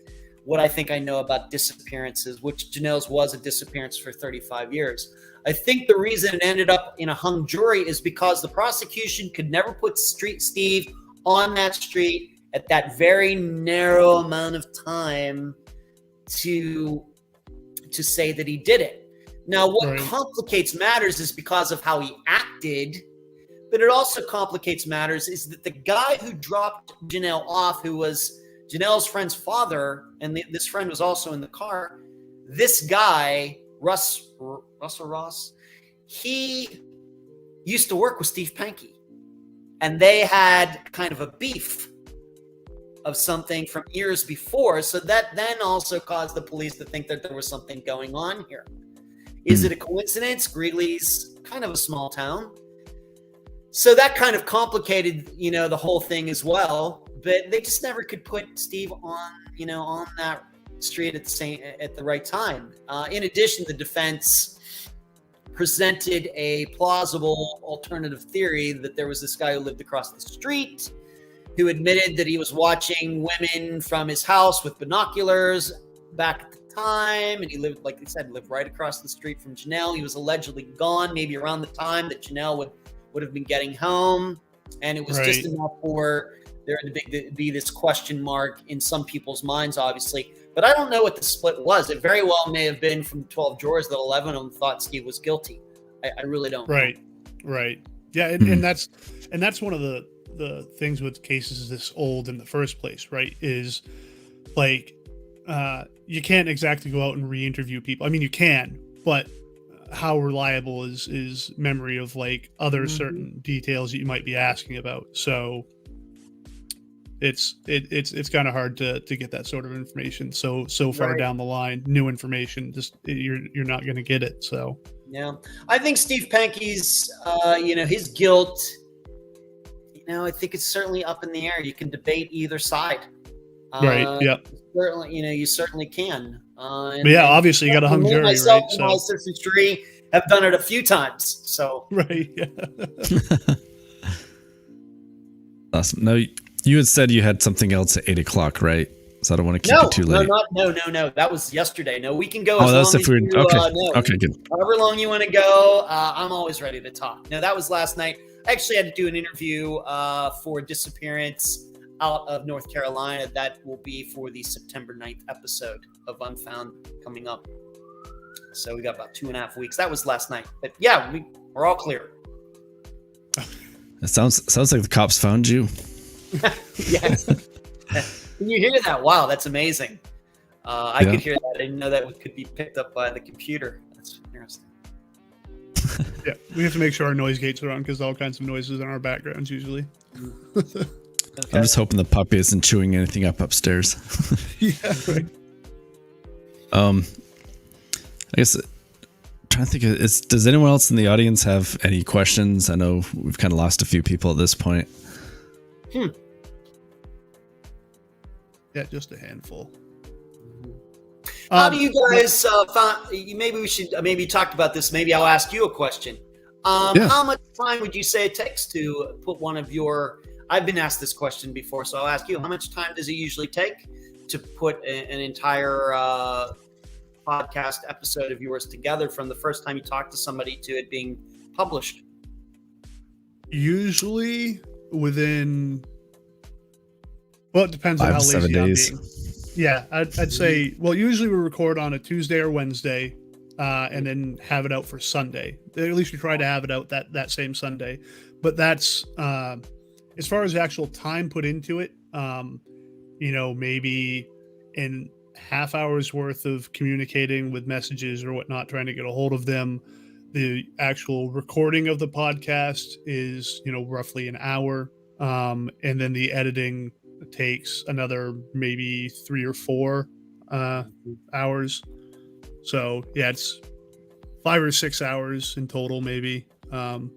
what I think I know about disappearances, which Janelle's was a disappearance for 35 years. I think the reason it ended up in a hung jury is because the prosecution could never put Steve on that street at that very narrow amount of time to say that he did it. Now, what complicates matters is because of how he acted, but it also complicates matters is that the guy who dropped Janelle off, who was Janelle's friend's father, and this friend was also in the car, this guy, Russell Ross, he used to work with Steve Pankey, and they had kind of a beef of something from years before. So that then also caused the police to think that there was something going on here. Is it a coincidence? Greeley's kind of a small town. So that kind of complicated, the whole thing as well. But they just never could put Steve on that street at the right time. In addition, the defense presented a plausible alternative theory that there was this guy who lived across the street who admitted that he was watching women from his house with binoculars back at the time. And he lived, like I said, right across the street from Janelle. He was allegedly gone maybe around the time that Janelle would have been getting home. And it was just enough for there to be this question mark in some people's minds, obviously. But I don't know what the split was. It very well may have been from 12 jurors that 11 of them thought Steve was guilty. I really don't.
Right. Yeah. And that's one of the the things with cases this old in the first place, right? Is like you can't exactly go out and re-interview people. I mean, you can, but how reliable is memory of like other certain details that you might be asking about? So it's kind of hard to get that sort of information so far down the line. New information, just you're not going to get it. So
yeah, I think Steve Penke's his guilt, I think it's certainly up in the air. You can debate either side,
right? Yeah,
certainly, you certainly can.
But yeah, obviously you got a hung jury,
myself
right?
And my assistant jury have done it a few times. So
right, yeah.
Awesome. No, you had said you had something else at 8:00, right? So I don't want to keep it too late.
No. That was yesterday. No, we can go.
Oh, that's if we're okay. Okay, good.
However long you want to go, I'm always ready to talk. No, that was last night. I actually had to do an interview for Disappearance out of North Carolina. That will be for the September 9th episode of Unfound coming up. So we got about 2.5 weeks. That was last night. But yeah, we're all clear.
It sounds like the cops found you.
Yes. Can you hear that? Wow, that's amazing. I could hear that. I didn't know that could be picked up by the computer. That's interesting.
Yeah, we have to make sure our noise gates are on because all kinds of noises in our backgrounds usually.
Okay.
I'm just hoping the puppy isn't chewing anything up upstairs.
Yeah, right.
I guess trying to think of does anyone else in the audience have any questions? I know we've kind of lost a few people at this point.
Yeah, just a handful.
How do you guys maybe we should maybe talk about this. Maybe I'll ask you a question. How much time would you say it takes to put one of your, I've been asked this question before, so I'll ask you, how much time does it usually take to put an entire podcast episode of yours together from the first time you talk to somebody to it being published?
Usually within, well, it depends on how
5 to 7
lazy
days.
I'm being. Yeah, I'd say, well, usually we record on a Tuesday or Wednesday and then have it out for Sunday. At least we try to have it out that same Sunday. But that's, as far as the actual time put into it, maybe in half hour's worth of communicating with messages or whatnot, trying to get a hold of them. The actual recording of the podcast is, roughly an hour. And then the editing takes another maybe 3 or 4 hours. So yeah, it's 5 or 6 hours in total, maybe, of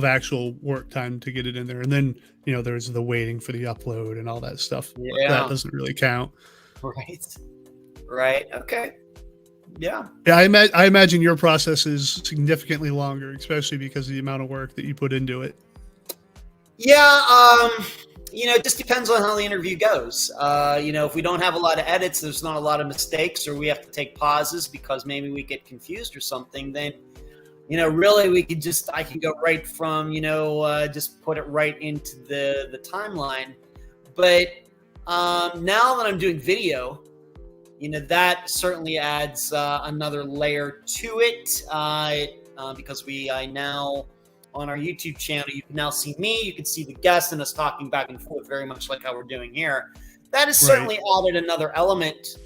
actual work time to get it in there. And then, there's the waiting for the upload and all that stuff.
Yeah.
That doesn't really count.
Right. Okay. Yeah.
Yeah. I imagine your process is significantly longer, especially because of the amount of work that you put into it.
Yeah. It just depends on how the interview goes. If we don't have a lot of edits, there's not a lot of mistakes, or we have to take pauses because maybe we get confused or something, then, really I can go right from, just put it right into the timeline. But now that I'm doing video, that certainly adds another layer to it because I now, on our YouTube channel, you can now see me, you can see the guests and us talking back and forth, very much like how we're doing here. That has certainly added another element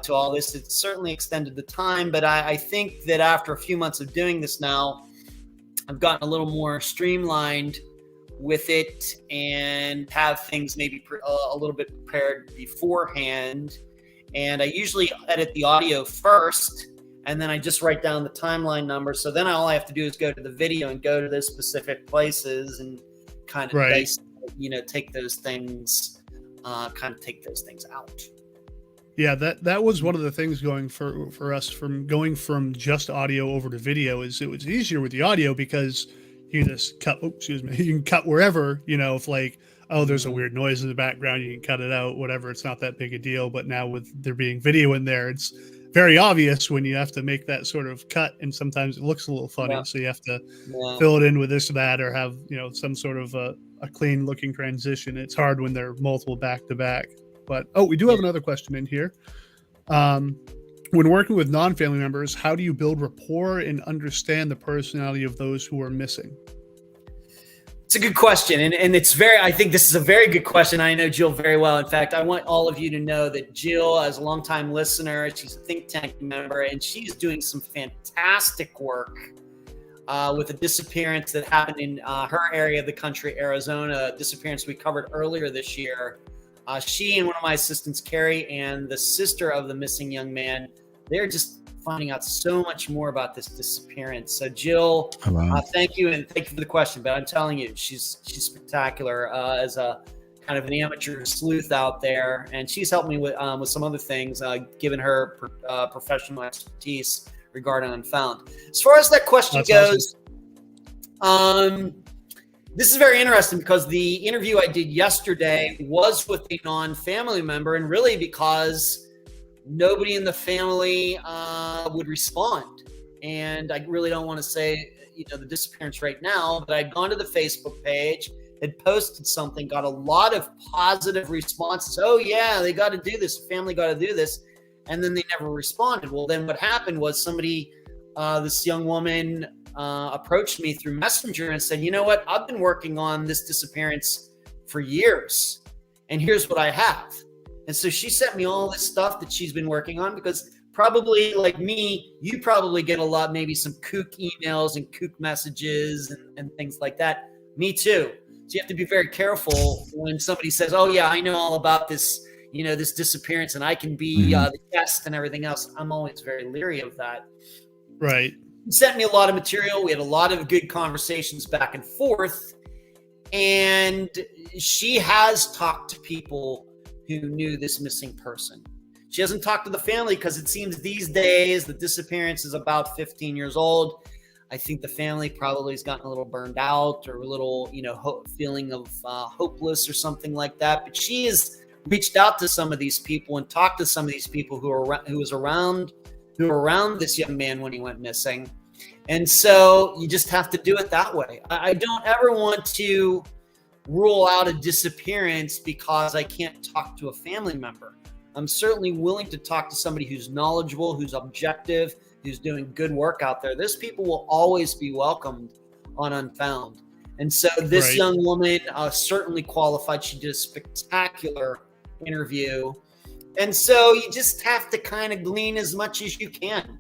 to all this. It's certainly extended the time, but I think that after a few months of doing this now, I've gotten a little more streamlined with it and have things maybe a little bit prepared beforehand. And I usually edit the audio first, and then I just write down the timeline number. So then all I have to do is go to the video and go to those specific places and kind of take those things, take those things out.
Yeah, that was one of the things going for us from going from just audio over to video is it was easier with the audio because you can just cut. You can cut wherever, if like, oh, there's a weird noise in the background, you can cut it out, whatever. It's not that big a deal. But now with there being video in there, it's very obvious when you have to make that sort of cut, and sometimes it looks a little funny. Yeah. So you have to fill it in with this or that, or have, some sort of a clean looking transition. It's hard when they're multiple back to back. But, we do have another question in here. When working with non-family members, how do you build rapport and understand the personality of those who are missing?
It's a good question, and it's I think this is a very good question. I know Jill very well. In fact, I want all of you to know that Jill, as a longtime listener, she's a think tank member, and she's doing some fantastic work with a disappearance that happened in her area of the country, Arizona, a disappearance we covered earlier this year. She and one of my assistants, Carrie, and the sister of the missing young man, they're just finding out so much more about this disappearance. So Jill, thank you, and thank you for the question. But I'm telling you, she's spectacular as a kind of an amateur sleuth out there, and she's helped me with some other things, given her professional expertise regarding Unfound. As far as that question goes, awesome. This is very interesting because the interview I did yesterday was with a non-family member, and really because nobody in the family would respond. And I really don't want to say, the disappearance right now, but I'd gone to the Facebook page, had posted something, got a lot of positive responses. Oh yeah, they got to do this. The family got to do this. And then they never responded. Well, then what happened was somebody, this young woman approached me through Messenger and said, you know what? I've been working on this disappearance for years, and here's what I have. And so she sent me all this stuff that she's been working on, because probably like me, you probably get a lot, maybe some kook emails and kook messages and things like that. Me too. So you have to be very careful when somebody says, oh yeah, I know all about this, this disappearance, and I can be the guest and everything else. I'm always very leery of that.
Right.
She sent me a lot of material. We had a lot of good conversations back and forth. And she has talked to people who knew this missing person. She hasn't talked to the family because it seems these days the disappearance is about 15 years old. I think the family probably has gotten a little burned out, or a little, feeling of hopeless or something like that. But she has reached out to some of these people and talked to some of these people who were around this young man when he went missing. And so you just have to do it that way. I don't ever want to rule out a disappearance because I can't talk to a family member. I'm certainly willing to talk to somebody who's knowledgeable, who's objective, who's doing good work out there. Those people will always be welcomed on Unfound. And so this young woman certainly qualified. She did a spectacular interview. And so you just have to kind of glean as much as you can.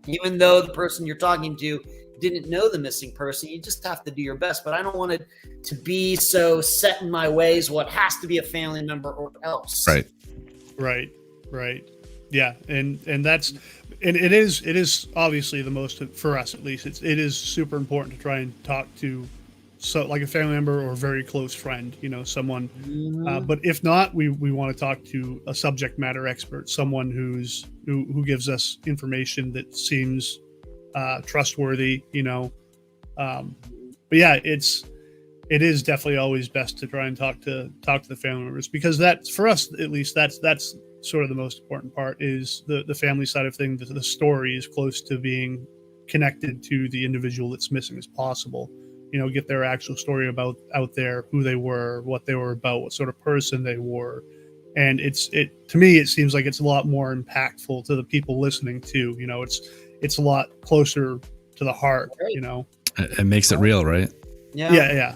Even though the person you're talking to didn't know the missing person, you just have to do your best. But I don't want it to be so set in my ways, what has to be a family member or else.
Right. Yeah. And it is obviously the most, for us at least, it is super important to try and talk to like a family member or a very close friend, someone. But if not, we want to talk to a subject matter expert, someone who gives us information that seems trustworthy, But yeah, it is definitely always best to try and talk to the family members, because that's, for us at least, that's sort of the most important part, is the family side of things. The story is close to being connected to the individual that's missing as possible. Get their actual story out there, who they were, what they were about, what sort of person they were. And to me, it seems like it's a lot more impactful to the people listening too. It's a lot closer to the heart,
It makes it real, right?
Yeah.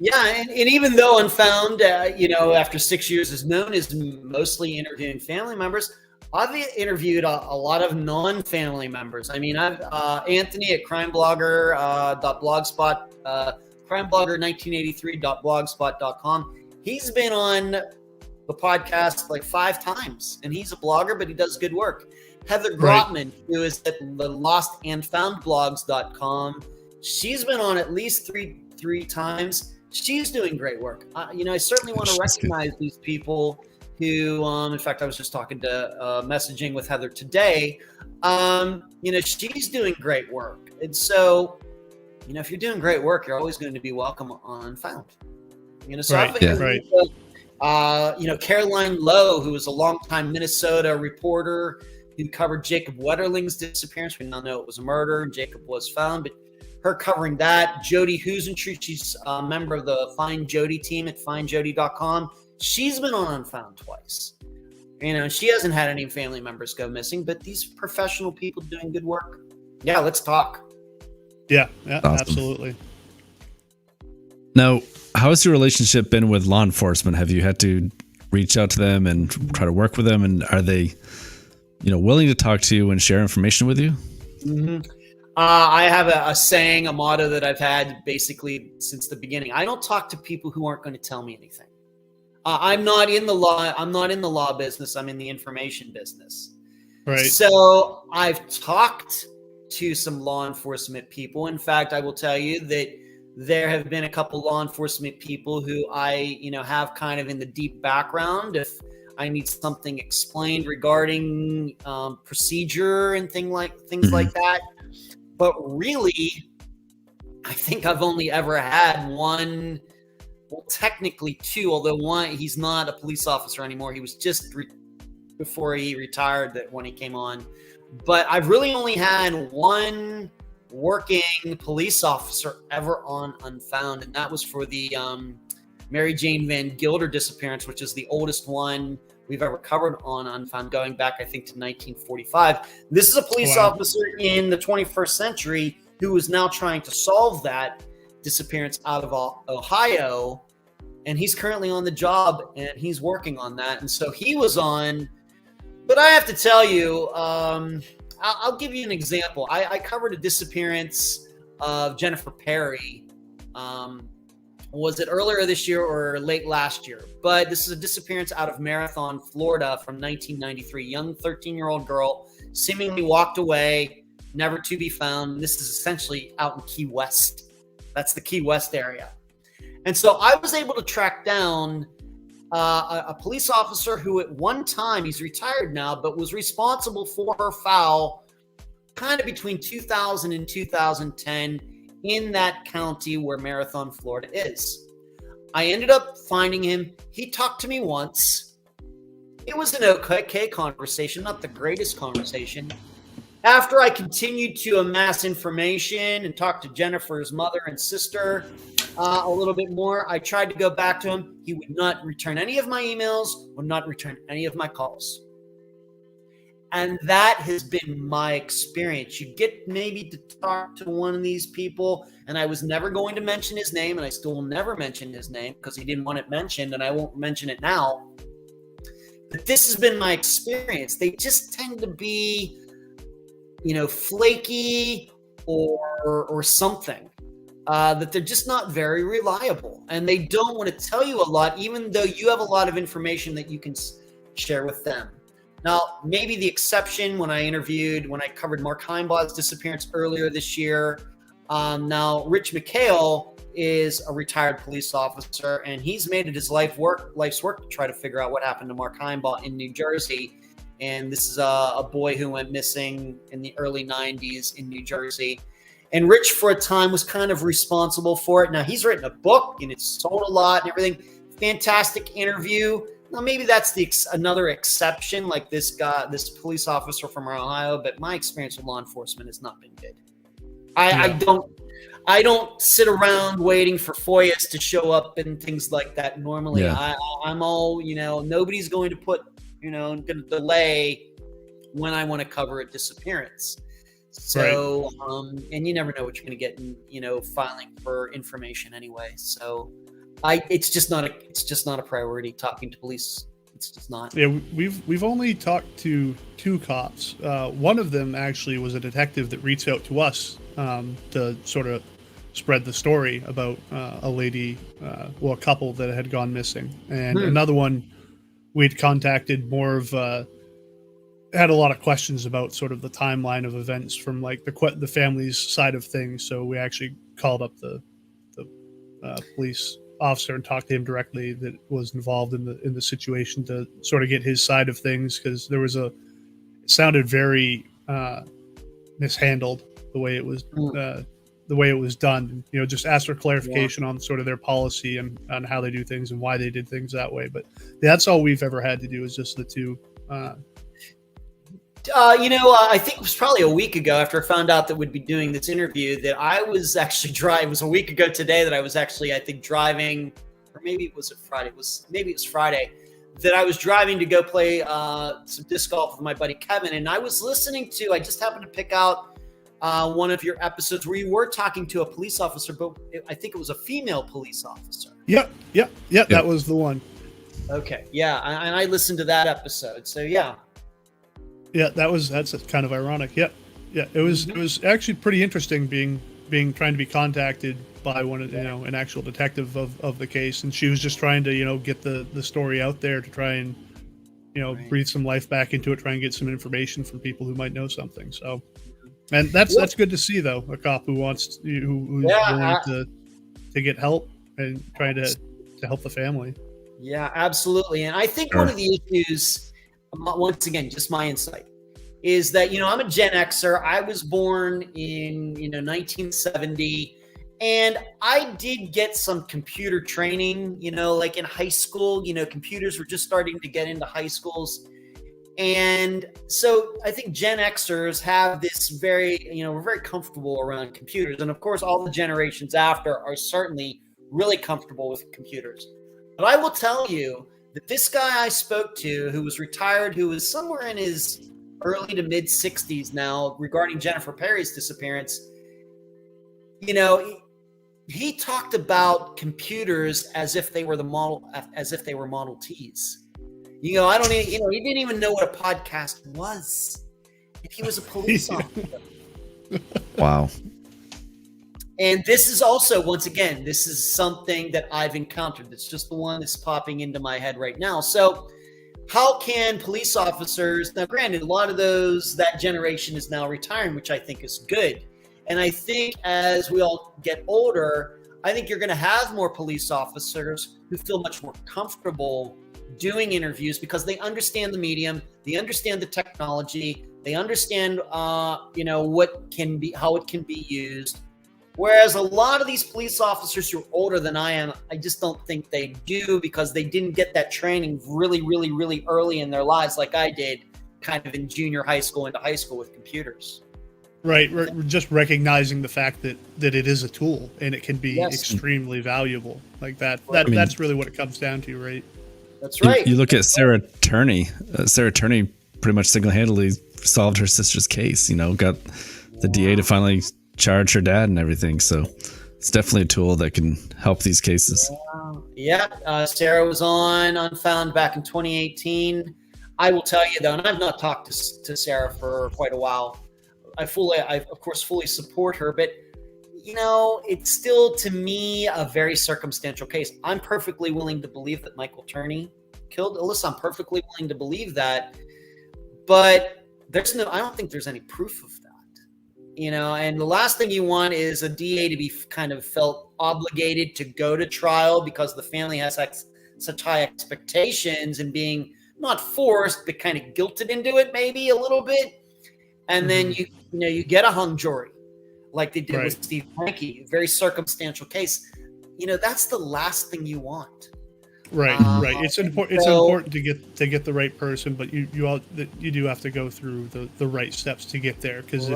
And even though Unfound, after 6 years is known as mostly interviewing family members, I've interviewed a lot of non-family members. I mean, I've Anthony at crimeblogger.blogspot, crimeblogger1983.blogspot.com. He's been on the podcast like 5 times, and he's a blogger, but he does good work. Heather Grotman, who is at the lostandfoundblogs.com, she's been on at least three times. She's doing great work. I certainly want to recognize these people who, in fact, I was just talking to messaging with Heather today. She's doing great work. And so, if you're doing great work, you're always going to be welcome on Unfound. Caroline Lowe, who was a longtime Minnesota reporter who covered Jacob Wetterling's disappearance. We now know it was a murder, and Jacob was found, but her covering that. Jody Husentrue, she's a member of the Find Jody team at findjody.com. She's been on Unfound twice. She hasn't had any family members go missing, but these professional people doing good work. Yeah, let's talk.
Yeah,
awesome.
Absolutely.
Now, how has your relationship been with law enforcement? Have you had to reach out to them and try to work with them? And are they, willing to talk to you and share information with you?
Mm-hmm. I have a saying, a motto that I've had basically since the beginning. I don't talk to people who aren't going to tell me anything. I'm not in the law. I'm not in the law business. I'm in the information business.
Right.
So I've talked to some law enforcement people. In fact, I will tell you that there have been a couple law enforcement people who I, have kind of in the deep background. If I need something explained regarding procedure and things like that. But really, I think I've only ever had one, well, technically two, although one, he's not a police officer anymore. He was just before he retired that when he came on. But I've really only had one working police officer ever on Unfound, and that was for the Mary Jane Van Gilder disappearance, which is the oldest one we've ever covered on Unfound, going back, I think, to 1945. This is a police officer in the 21st century who is now trying to solve that disappearance out of Ohio, and he's currently on the job, and he's working on that. And so he was on, but I have to tell you, I'll give you an example. I covered a disappearance of Jennifer Perry. Was it earlier this year or late last year? But this is a disappearance out of Marathon, Florida from 1993. Young 13-year-old girl seemingly walked away, never to be found. This is essentially out in Key West. That's the Key West area. And so I was able to track down a police officer who at one time, he's retired now, but was responsible for her foul kind of between 2000 and 2010 in that county where Marathon, Florida is. I ended up finding him. He talked to me once. It was an okay conversation, not the greatest conversation. After I continued to amass information and talk to Jennifer's mother and sister a little bit more, I tried to go back to him. He would not return any of my emails, would not return any of my calls. And that has been my experience. You get maybe to talk to one of these people, and I was never going to mention his name, and I still will never mention his name because he didn't want it mentioned, and I won't mention it now. But this has been my experience. They just tend to be, flaky or something, that they're just not very reliable, and they don't want to tell you a lot, even though you have a lot of information that you can share with them. Now, maybe the exception when I covered Mark Heimbaugh's disappearance earlier this year. Now, Rich McHale is a retired police officer, and he's made it his life's work to try to figure out what happened to Mark Heimbaugh in New Jersey. And this is a boy who went missing in the early 90s in New Jersey. And Rich, for a time, was kind of responsible for it. Now, he's written a book, and it's sold a lot and everything. Fantastic interview. Now, maybe that's another exception, like this police officer from Ohio, but my experience with law enforcement has not been good. I don't sit around waiting for FOIAs to show up and things like that normally. Yeah. I'm all, nobody's going to going to delay when I want to cover a disappearance. So, right. And you never know what you're going to get in, filing for information anyway. So it's just not a priority talking to police. It's just not.
Yeah, we've only talked to two cops. One of them actually was a detective that reached out to us to sort of spread the story about a lady, a couple that had gone missing, and another one we'd contacted more of. Had a lot of questions about sort of the timeline of events from like the family's side of things. So we actually called up the police officer and talked to him directly that was involved in the situation to sort of get his side of things, because there was it sounded very mishandled the way it was done. Just asked for clarification on sort of their policy and on how they do things and why they did things that way. But that's all we've ever had to do is just the two.
I think it was probably a week ago after I found out that we'd be doing this interview that I was actually driving. It was a week ago today that I was actually, I think, driving, or maybe it was Friday. Maybe it was Friday that I was driving to go play some disc golf with my buddy Kevin. And I was listening to, I just happened to pick out one of your episodes where you were talking to a police officer, but I think it was a female police officer.
Yep. That was the one.
Okay, yeah, and I listened to that episode. So yeah,
that's kind of ironic. Yeah. It was actually pretty interesting trying to be contacted by one of an actual detective of the case, and she was just trying to get the story out there to try and breathe some life back into it, try and get some information from people who might know something. So, and that's good to see, though, a cop who wants who's willing to get help and trying to help the family.
Yeah, absolutely. And I think one of the issues, once again, just my insight, is that I'm a Gen Xer. I was born in 1970. And I did get some computer training, like in high school, computers were just starting to get into high schools. And so I think Gen Xers have this we're very comfortable around computers. And of course, all the generations after are certainly really comfortable with computers. But I will tell you that this guy I spoke to, who was retired, who was somewhere in his early to mid 60s now, regarding Jennifer Perry's disappearance, he talked about computers as if they were Model Ts. He didn't even know what a podcast was. If he was a police officer.
Wow.
And this is also, once again, this is something that I've encountered. It's just the one that's popping into my head right now. So how can police officers, now granted, a lot of that generation is now retiring, which I think is good. And I think as we all get older, I think you're going to have more police officers who feel much more comfortable doing interviews because they understand the medium, they understand the technology, they understand, how it can be used. Whereas a lot of these police officers who are older than I am, I just don't think they do because they didn't get that training really, really, really early in their lives like I did, kind of in junior high school into high school with computers.
Right. We're just recognizing the fact that it is a tool and it can be extremely valuable. Like that's really what it comes down to, right?
That's right.
You look at Sarah Turney. Sarah Turney pretty much single-handedly solved her sister's case, got the DA to finally charge her dad and everything. So it's definitely a tool that can help these cases.
Sarah was on Unfound back in 2018. I will tell you though, and I've not talked to Sarah for quite a while. I of course fully support her, but it's still to me a very circumstantial case. I'm perfectly willing to believe that Michael Turney killed Alyssa. I'm perfectly willing to believe that, but I don't think there's any proof of that. And the last thing you want is a DA to be kind of felt obligated to go to trial because the family has such high expectations and being not forced, but kind of guilted into it maybe a little bit. And then you get a hung jury like they did with Steve Franke, a very circumstantial case. That's the last thing you want.
Right. It's important to get the right person, but you do have to go through the right steps to get there. Because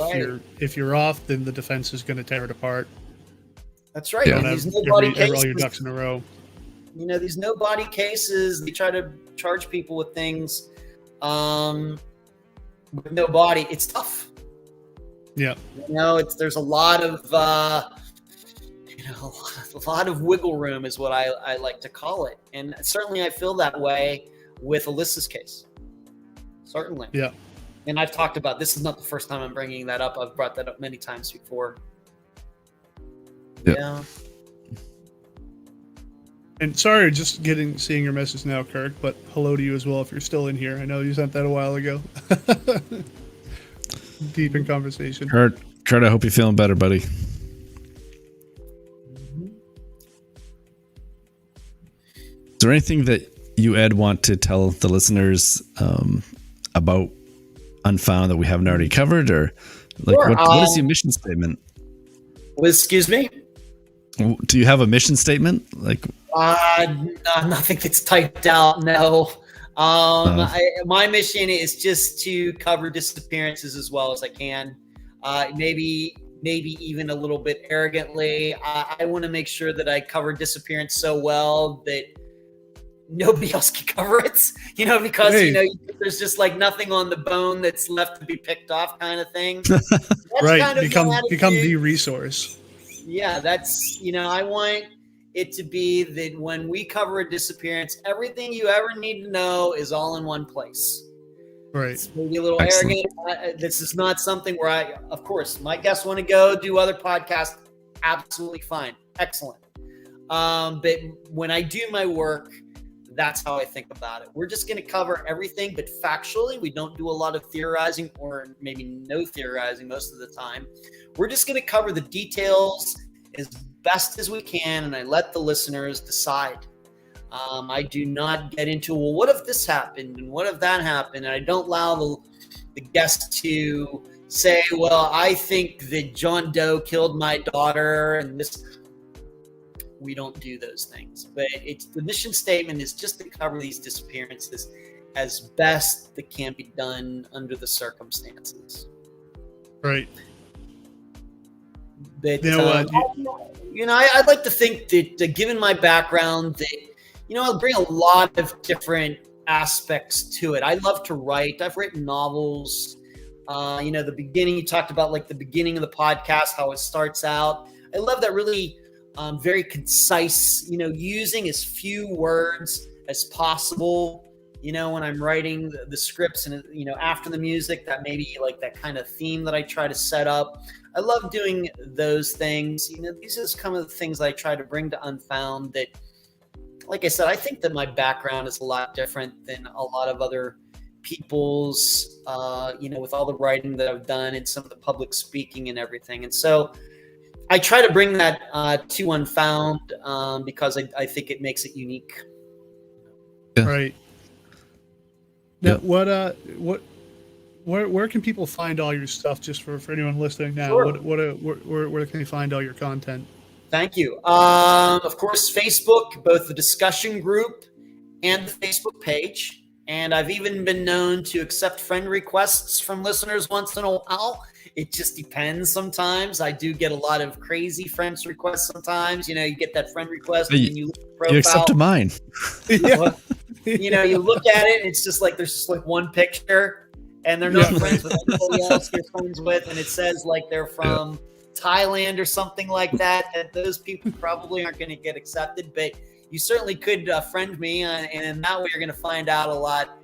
if you're off, then the defense is going to tear it apart.
That's right.
You
And these nobody cases,
all your ducks in a row.
These nobody cases, they try to charge people with things with no body. It's tough.
Yeah.
There's a lot of a lot of wiggle room is what I like to call it. And certainly I feel that way with Alyssa's case. Certainly.
Yeah.
And I've talked about, this is not the first time I'm bringing that up. I've brought that up many times before. Yeah.
And sorry, just seeing your message now, Kirk, but hello to you as well if you're still in here. I know you sent that a while ago. Deep in conversation.
Kurt, I hope you're feeling better, buddy. Is there anything that you, Ed, want to tell the listeners about Unfound that we haven't already covered? Or what is your mission statement?
Excuse me?
Do you have a mission statement?
Nothing that's typed out, no. My mission is just to cover disappearances as well as I can. Maybe even a little bit arrogantly. I want to make sure that I cover disappearance so well that nobody else can cover it, because
Hey.
there's just like nothing on the bone that's left to be picked off, kind of thing. That's
Right.
kind of
Become
my
the
attitude.
resource.
Yeah, that's I want it to be that when we cover a disappearance, everything you ever need to know is all in one place.
Right.
It's maybe a little
Excellent.
arrogant. This is not something where of course, my guests want to go do other podcasts. Absolutely fine, excellent. But when I do my work, that's how I think about it. We're just going to cover everything, but factually, we don't do a lot of theorizing, or maybe no theorizing most of the time. We're just going to cover the details as best as we can, and I let the listeners decide. I do not get into, well, what if this happened and what if that happened? And I don't allow the guests to say, well, I think that John Doe killed my daughter and this. We don't do those things. But the mission statement is just to cover these disappearances as best that can be done under the circumstances.
Right.
But, I'd like to think that given my background that, I'll bring a lot of different aspects to it. I love to write. I've written novels. The beginning, you talked about like the beginning of the podcast, how it starts out. I love that really very concise, using as few words as possible, when I'm writing the scripts and, after the music, that maybe like that kind of theme that I try to set up. I love doing those things. These are some of the things I try to bring to Unfound that, like I said, I think that my background is a lot different than a lot of other people's, with all the writing that I've done and some of the public speaking and everything. And so I try to bring that to Unfound because I think it makes it unique.
Yeah.
Right. Now,
Yeah.
where can people find all your stuff? Just for anyone listening now,
Sure.
where can they find all your content?
Thank you. Of course, Facebook, both the discussion group and the Facebook page. And I've even been known to accept friend requests from listeners once in a while. It just depends sometimes. I do get a lot of crazy friends requests sometimes. You get that friend request and you look at the profile.
You accepted mine.
Yeah.
You look at it and it's just like there's just like one picture and they're not friends with anybody else they're friends with. And it says like they're from Thailand or something like that, that those people probably aren't going to get accepted. But you certainly could friend me. And in that way, you're going to find out a lot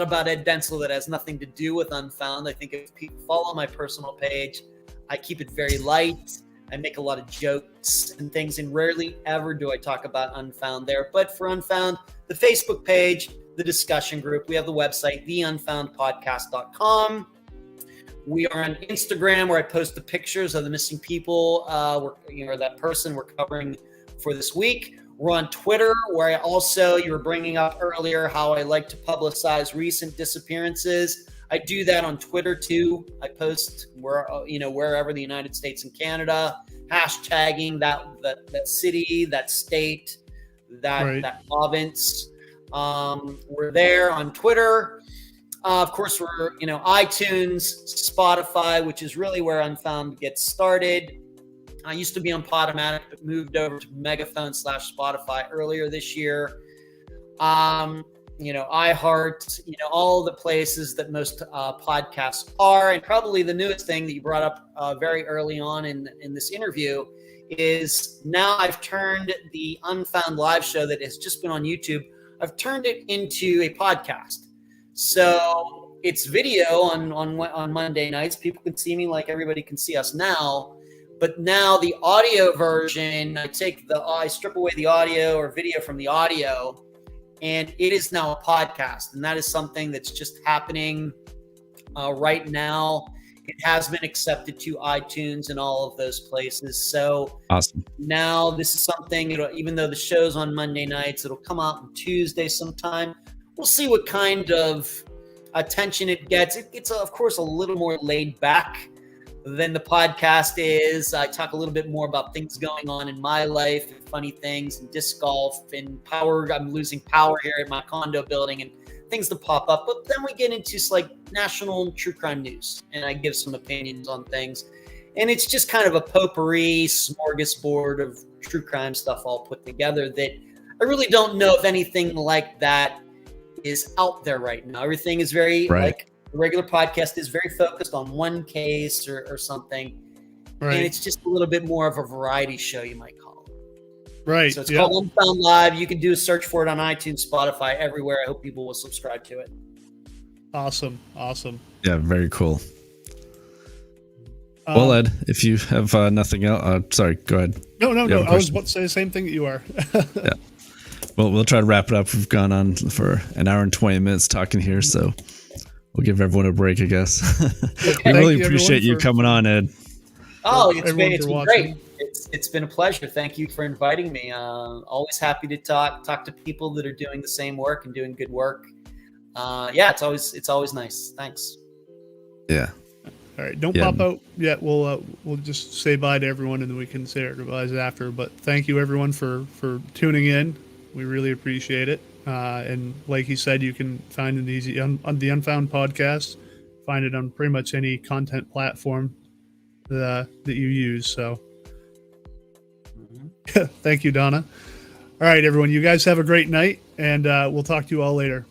about Ed Dentzel that has nothing to do with Unfound. I think if people follow my personal page, I keep it very light. I make a lot of jokes and things, and rarely ever do I talk about Unfound there. But for Unfound, the Facebook page, the discussion group, we have the website, theunfoundpodcast.com. We are on Instagram where I post the pictures of the missing people, that person we're covering for this week. We're on Twitter where you were bringing up earlier how I like to publicize recent disappearances. I do that on Twitter too. I post wherever the United States and Canada, hashtagging that city, that state, that province. We're there on Twitter. Of course, we're iTunes, Spotify, which is really where Unfound gets started. I used to be on Podomatic, but moved over to Megaphone/Spotify earlier this year. iHeart, all the places that most podcasts are. And probably the newest thing that you brought up very early on in this interview is now I've turned the Unfound live show that has just been on YouTube, I've turned it into a podcast. So it's video on Monday nights. People can see me like everybody can see us now. But now the audio version, I strip away the audio or video from the audio, and it is now a podcast. And that is something that's just happening right now. It has been accepted to iTunes and all of those places. So
Awesome.
Now this is something, even though the show's on Monday nights, it'll come out on Tuesday sometime. We'll see what kind of attention it gets. It's of course, a little more laid back than the podcast is. I talk a little bit more about things going on in my life, and funny things, and disc golf, and power. I'm losing power here at my condo building, and things that pop up. But then we get into like national true crime news, and I give some opinions on things. And it's just kind of a potpourri smorgasbord of true crime stuff all put together that I really don't know if anything like that is out there right now. Everything is very like the regular podcast is very focused on one case or something.
Right.
And it's just a little bit more of a variety show, you might call it.
Right.
So it's called Unfound Live. You can do a search for it on iTunes, Spotify, everywhere. I hope people will subscribe to it.
Awesome.
Yeah, very cool. Well, Ed, if you have nothing else, sorry, go ahead.
No. I was about to say the same thing that you are.
Yeah. Well, we'll try to wrap it up. We've gone on for an hour and 20 minutes talking here, so we'll give everyone a break, I guess. We really appreciate you coming on, Ed.
Oh, it's been great. It's been a pleasure. Thank you for inviting me. Always happy to talk to people that are doing the same work and doing good work. It's always nice. Thanks.
Yeah.
All right, don't pop out yet. We'll just say bye to everyone, and then we can say our goodbyes after. But thank you, everyone, for tuning in. We really appreciate it. And like he said, you can find it easy on the Unfound podcast. Find it on pretty much any content platform that you use. So thank you, Donna. All right, everyone. You guys have a great night, and we'll talk to you all later.